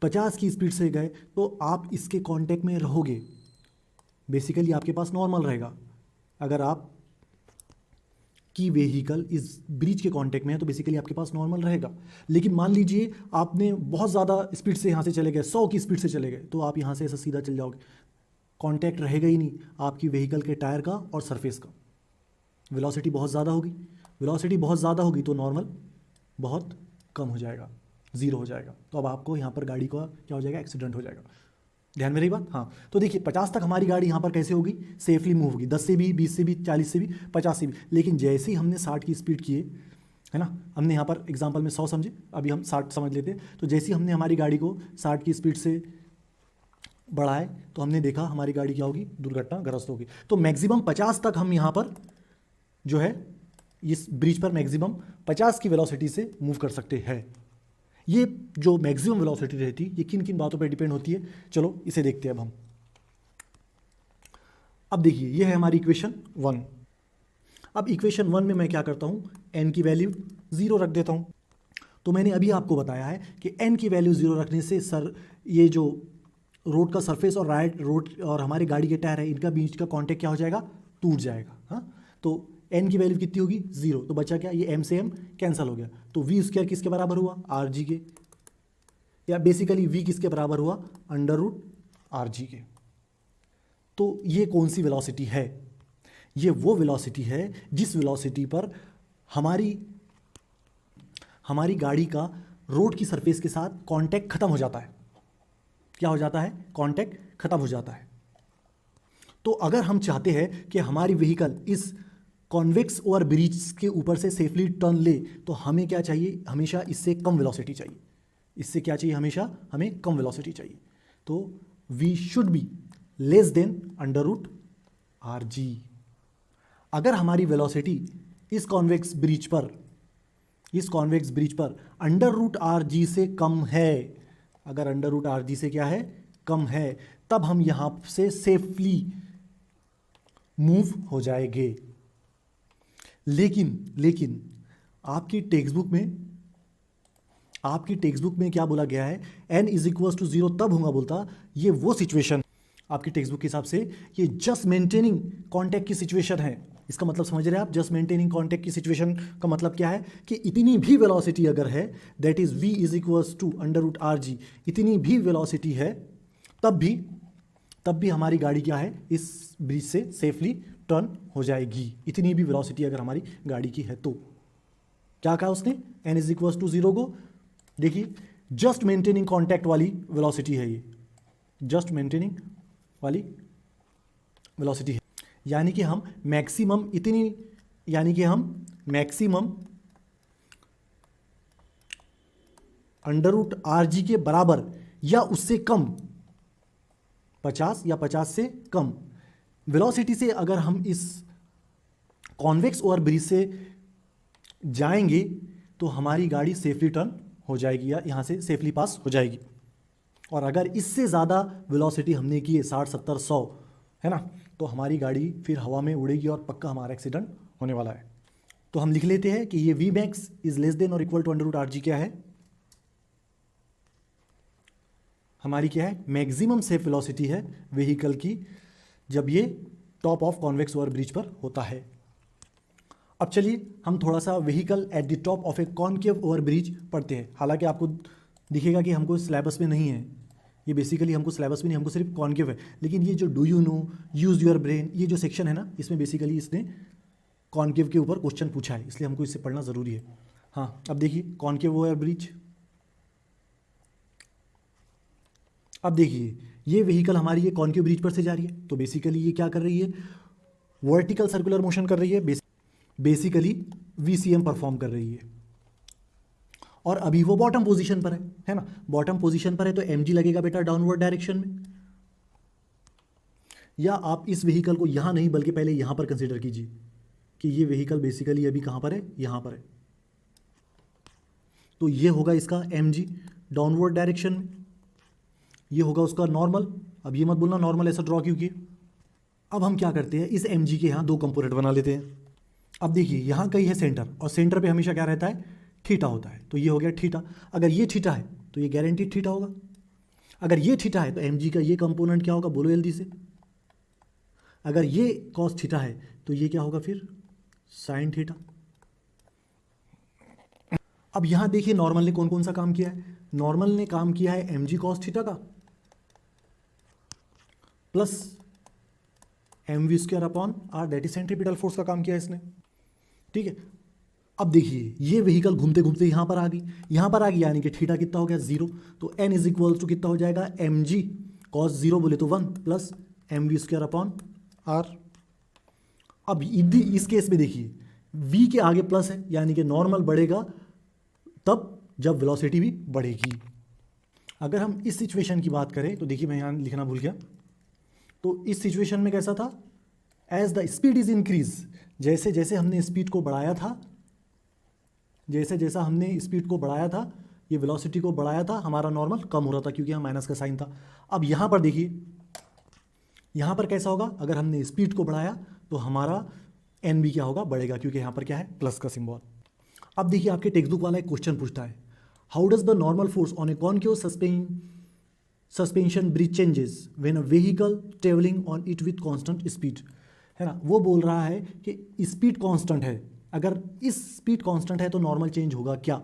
50 की स्पीड से गए, तो आप इसके कांटेक्ट में रहोगे, बेसिकली आपके पास नॉर्मल रहेगा। अगर आप की व्हीकल इस ब्रिज के कांटेक्ट में है तो बेसिकली आपके पास नॉर्मल रहेगा। लेकिन मान लीजिए आपने बहुत ज़्यादा स्पीड से यहाँ से चले गए, 100 की स्पीड से चले गए, तो आप यहाँ से ऐसा सीधा चल जाओगे, कांटेक्ट रहेगा ही नहीं आपकी व्हीकल के टायर का और सरफेस का। वेलोसिटी बहुत ज़्यादा होगी, तो नॉर्मल बहुत कम हो जाएगा, ज़ीरो हो जाएगा। तो अब आपको यहाँ पर गाड़ी का क्या हो जाएगा, एक्सीडेंट हो जाएगा। ध्यान में रही बात, हाँ। तो देखिए 50 तक हमारी गाड़ी यहाँ पर कैसे होगी, सेफली मूव होगी, 10 से भी, 20 से भी, 40 से भी, 50 से भी। लेकिन जैसे ही हमने 60 की स्पीड किए, है ना, हमने यहाँ पर एग्जाम्पल में 100 समझे, अभी हम 60 समझ लेते हैं। तो जैसे ही हमने हमारी गाड़ी को 60 की स्पीड से बढ़ाए तो हमने देखा हमारी गाड़ी क्या होगी, दुर्घटनाग्रस्त होगी। तो मैक्सिमम 50 तक हम यहाँ पर जो है इस ब्रिज पर मैक्सिमम 50 की वेलोसिटी से मूव कर सकते हैं। ये जो मैक्सिमम वेलोसिटी रहती है ये किन किन बातों पर डिपेंड होती है, चलो इसे देखते हैं अब हम। अब देखिए ये है हमारी इक्वेशन 1। अब इक्वेशन 1 में मैं क्या करता हूँ, n की वैल्यू 0 रख देता हूँ। तो मैंने अभी आपको बताया है कि n की वैल्यू 0 रखने से ये जो रोड का सरफेस और राइट रोड और हमारी गाड़ी के टायर है, इनका बीच का कॉन्टेक्ट क्या हो जाएगा, टूट जाएगा। हाँ, तो n की वैल्यू कितनी होगी, 0, तो बचा क्या, ये m से m कैंसिल हो गया। तो v स्क्वायर किसके बराबर हुआ, rg के, या बेसिकली v किसके बराबर हुआ, √rg के। तो ये कौन सी वेलोसिटी है, ये वो वेलोसिटी है जिस वेलोसिटी पर हमारी गाड़ी का रोड की सरफेस के साथ कांटेक्ट खत्म हो जाता है। क्या हो जाता है, कांटेक्ट खत्म हो जाता है। तो अगर हम चाहते हैं कि हमारी व्हीकल इस कॉन्वेक्स ओवर ब्रिज के ऊपर से सेफली टर्न ले, तो हमें क्या चाहिए, हमेशा इससे कम वेलोसिटी चाहिए। इससे क्या चाहिए, हमेशा हमें कम वेलोसिटी चाहिए। तो v should be less than √rg। अगर हमारी वेलोसिटी इस कॉन्वेक्स ब्रिज पर √rg से कम है, अगर √rg से क्या है, कम है, तब हम यहां से सेफली मूव हो जाएंगे। लेकिन आपकी टेक्स्ट बुक में क्या बोला गया है, n इज इक्वल टू 0 तब होगा बोलता, ये वो सिचुएशन आपकी टेक्स्ट बुक के हिसाब से ये जस्ट मेंटेनिंग कांटेक्ट की सिचुएशन है। इसका मतलब समझ रहे हैं आप, जस्ट मेंटेनिंग कांटेक्ट की सिचुएशन का मतलब क्या है कि इतनी भी वेलोसिटी अगर है, that is v is equal to √rg, इतनी भी वेलोसिटी है, तब भी तब भी हमारी गाड़ी क्या है, इस ब्रिज से सेफली टर्न हो जाएगी, इतनी भी वेलोसिटी अगर हमारी गाड़ी की है तो। क्या कहा उसने, n इज इक्वल टू 0 को, देखिए जस्ट मेंटेनिंग कॉन्टैक्ट वाली वेलोसिटी है ये, जस्ट मेंटेनिंग वाली वेलोसिटी है, यानी कि हम मैक्सिमम इतनी, यानी कि हम मैक्सिमम √rg के बराबर या उससे कम 50 या 50 से कम वेलोसिटी से अगर हम इस कॉन्वेक्स ओवर ब्रिज से जाएंगे तो हमारी गाड़ी सेफली टर्न हो जाएगी या यहाँ से सेफली पास हो जाएगी। और अगर इससे ज़्यादा वेलोसिटी हमने की है 60 70 100 है ना, तो हमारी गाड़ी फिर हवा में उड़ेगी और पक्का हमारा एक्सीडेंट होने वाला है। तो हम लिख लेते हैं कि ये V max is less than और इक्वल टू √rg क्या है, हमारी क्या है, मैक्सिमम सेफ वेलोसिटी है व्हीकल की जब ये top of convex over bridge पर होता है। अब चलिए हम थोड़ा सा vehicle at the top of a concave over bridge पढ़ते हैं। हालांकि आपको दिखेगा कि हमको सिलेबस में नहीं है ये, बेसिकली हमको सिलेबस में नहीं, हमको सिर्फ कॉनकेव है, लेकिन ये जो do you know, use your brain, ये जो सेक्शन है ना, इसमें बेसिकली इसने कॉनकेव के ऊपर क्वेश्चन पूछा है, इसलिए हमको इससे पढ़ना ज़रूरी है। हाँ, अब देखिए कॉनकेव ओवर ब्रिज, अब देखिए ये व्हीकल हमारी ये कॉनकेव ब्रिज पर से जा रही है, तो बेसिकली ये क्या कर रही है, वर्टिकल सर्कुलर मोशन कर रही है, बेसिकली VCM परफॉर्म कर रही है। और अभी वो बॉटम पोजीशन पर है ना, बॉटम पोजीशन पर है तो mg लगेगा बेटा डाउनवर्ड डायरेक्शन में। या आप इस व्हीकल को यहां नहीं बल्कि पहले यहां पर कंसीडर कीजिए कि ये व्हीकल बेसिकली अभी कहां पर है, यहां पर है, तो ये होगा इसका mg डाउनवर्ड डायरेक्शन में, ये होगा उसका नॉर्मल। अब ये मत बोलना नॉर्मल ऐसा ड्रॉ क्यों किए। अब हम क्या करते हैं, इस mg के यहाँ दो कंपोनेंट बना लेते हैं। अब देखिए यहाँ कहीं है सेंटर, और सेंटर पे हमेशा क्या रहता है, थीटा होता है, तो ये हो गया थीटा। अगर ये थीटा है तो ये गारंटीड थीटा होगा, अगर ये थीटा है तो mg का ये कंपोनेंट क्या होगा, बोलो जल्दी से। अगर ये cos थीटा है तो ये क्या होगा फिर, साइन थीटा। अब यहाँ देखिए नॉर्मल ने कौन कौन सा काम किया है, नॉर्मल ने काम किया है mg cos थीटा का plus mv² upon r, that is centripetal force का काम किया है इसने, ठीक है। अब देखिए ये व्हीकल घूमते घूमते यहाँ पर आ गई, यहाँ पर आ गई, यानी कि थीटा कितना हो गया 0, तो n इज इक्वल टू कितना हो जाएगा, mg cos 0 बोले तो 1 प्लस mv² अपॉन r। अब इस केस में देखिए v के आगे प्लस है, यानी कि नॉर्मल बढ़ेगा तब जब वेलोसिटी भी बढ़ेगी। अगर हम इस सिचुएशन की बात करें तो देखिए मैं यहाँ लिखना भूल गया, तो इस सिचुएशन में कैसा था, as the speed is increase, जैसे जैसे हमने स्पीड को बढ़ाया था, जैसे जैसा हमने स्पीड को बढ़ाया था, ये वेलोसिटी को बढ़ाया था, हमारा नॉर्मल कम हो रहा था क्योंकि यहाँ माइनस का साइन था। अब यहाँ पर देखिए, यहाँ पर कैसा होगा, अगर हमने स्पीड को बढ़ाया तो हमारा एन भी क्या होगा, बढ़ेगा, क्योंकि यहाँ पर क्या है, प्लस का सिंबल। अब देखिए आपके टेक्स्ट बुक वाला एक क्वेश्चन पूछता है, how does the normal force on A concave suspension bridge changes when a vehicle travelling on it with constant speed, है ना। वो बोल रहा है कि स्पीड कांस्टेंट है, अगर इस स्पीड कांस्टेंट है तो नॉर्मल चेंज होगा क्या,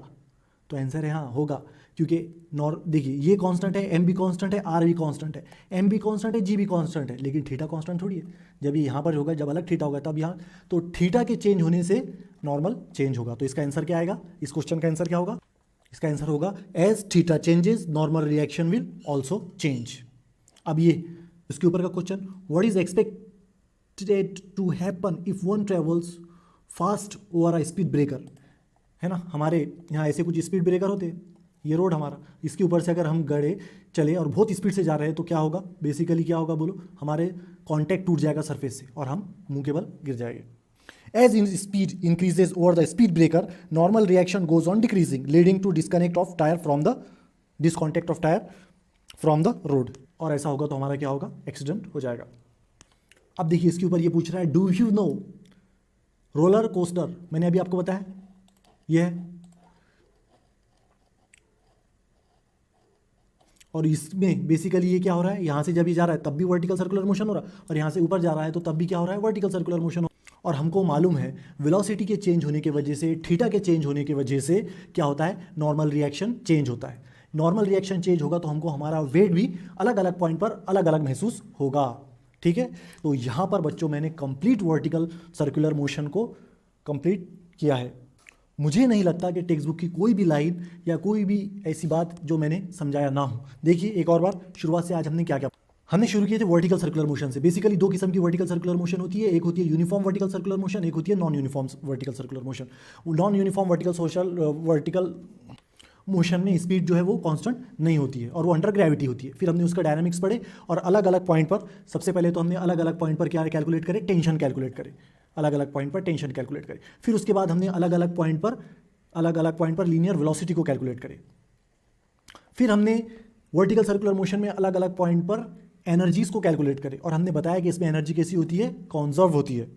तो आंसर है हाँ होगा, क्योंकि देखिए ये कांस्टेंट है, एम भी कांस्टेंट है, आर भी कांस्टेंट है, एम भी कांस्टेंट है, जी भी कांस्टेंट है, लेकिन थीटा कांस्टेंट थोड़ी है। जब ये यहाँ पर होगा, जब अलग थीटा होगा तब यहाँ, तो थीटा के चेंज होने से नॉर्मल चेंज होगा। तो इसका आंसर क्या आएगा, इस क्वेश्चन का आंसर क्या होगा, इसका आंसर होगा as theta changes normal reaction will also change. अब ये इसके ऊपर का question, what is expected to happen if one travels fast over a speed breaker, है ना। हमारे यहाँ ऐसे कुछ स्पीड ब्रेकर होते हैं, ये रोड हमारा, इसके ऊपर से अगर हम गड़े चले और बहुत स्पीड से जा रहे हैं तो क्या होगा, बेसिकली क्या होगा बोलो, हमारे कांटेक्ट टूट जाएगा सरफेस से और हम मुंह के बल गिर जाएंगे। As in speed increases over the speed breaker, normal reaction goes on decreasing leading to disconnect of tyre from the discontact of tyre from the road, और ऐसा होगा तो हमारा क्या होगा, एक्सीडेंट हो जाएगा। अब देखिए इसके ऊपर ये पूछ रहा है, do you know roller coaster, मैंने अभी आपको बताया ये है, और इसमें बेसिकली ये क्या हो रहा है, यहां से जब ये जा रहा है तब भी वर्टिकल सर्कुलर मोशन हो रहा है, और यहां से ऊपर जा रहा है तो तब भी क्या हो रहा है, वर्टिकल सर्कुलर मोशन। और हमको मालूम है वेलोसिटी के चेंज होने की वजह से, थीटा के चेंज होने की वजह से क्या होता है, नॉर्मल रिएक्शन चेंज होता है। नॉर्मल रिएक्शन चेंज होगा तो हमको हमारा वेट भी अलग अलग पॉइंट पर अलग अलग महसूस होगा। ठीक है, तो यहाँ पर बच्चों मैंने कंप्लीट वर्टिकल सर्कुलर मोशन को कंप्लीट किया है। मुझे नहीं लगता कि टेक्स्ट बुक की कोई भी लाइन या कोई भी ऐसी बात जो मैंने समझाया ना हो। देखिए एक और बार, शुरुआत से आज हमने क्या क्या हमने शुरू किए थे वर्टिकल सर्कुलर मोशन से। बेसिकली दो किस्म की वर्टिकल सर्कुलर मोशन होती है, एक होती है यूनिफॉर्म वर्टिकल सर्कुलर मोशन, एक होती है non uniform vertical circular motion. Non uniform vertical motion में स्पीड जो है वो कांस्टेंट नहीं होती है और वो अंडर ग्रेविटी होती है। फिर हमने उसका डायनामिक्स पढ़े और अलग अलग पॉइंट पर, सबसे पहले तो हमने अलग अलग पॉइंट पर क्या कैलकुलेट करे, टेंशन कैलकुलेट करे, अलग अलग पॉइंट पर टेंशन कैलकुलेट करे। फिर उसके बाद हमने अलग अलग पॉइंट पर लीनियर वेलोसिटी को कैलकुलेट करे। फिर हमने वर्टिकल सर्कुलर मोशन में अलग अलग पॉइंट पर एनर्जीज को कैलकुलेट करे और हमने बताया कि इसमें एनर्जी कैसी होती है, कंजर्व होती है।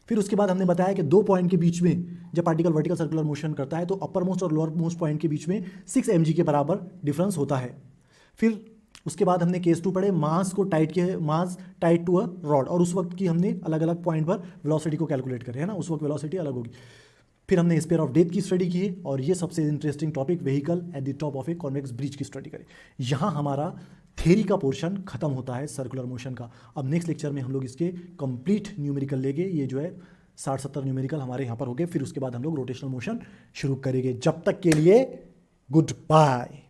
फिर उसके बाद हमने बताया कि दो पॉइंट के बीच में जब पार्टिकल वर्टिकल सर्कुलर मोशन करता है तो अपर मोस्ट और लोअर मोस्ट पॉइंट के बीच में 6 mg के बराबर डिफरेंस होता है। फिर उसके बाद हमने केस 2 पढ़े, मास टाइट टू अ रॉड, और उस वक्त की हमने अलग अलग पॉइंट पर वेलोसिटी को कैलकुलेट करे, है ना, उस वक्त वेलोसिटी अलग होगी। फिर हमने स्पेयर ऑफ डेथ की स्टडी की है और ये सबसे interesting topic vehicle at the top of a convex bridge की स्टडी करें। यहाँ हमारा थ्योरी का पोर्शन खत्म होता है सर्कुलर मोशन का। अब नेक्स्ट लेक्चर में हम लोग इसके कंप्लीट न्यूमेरिकल लेंगे, ये जो है 60-70 न्यूमेरिकल हमारे यहाँ पर हो गए। फिर उसके बाद हम लोग रोटेशनल मोशन शुरू करेंगे। जब तक के लिए गुड बाय।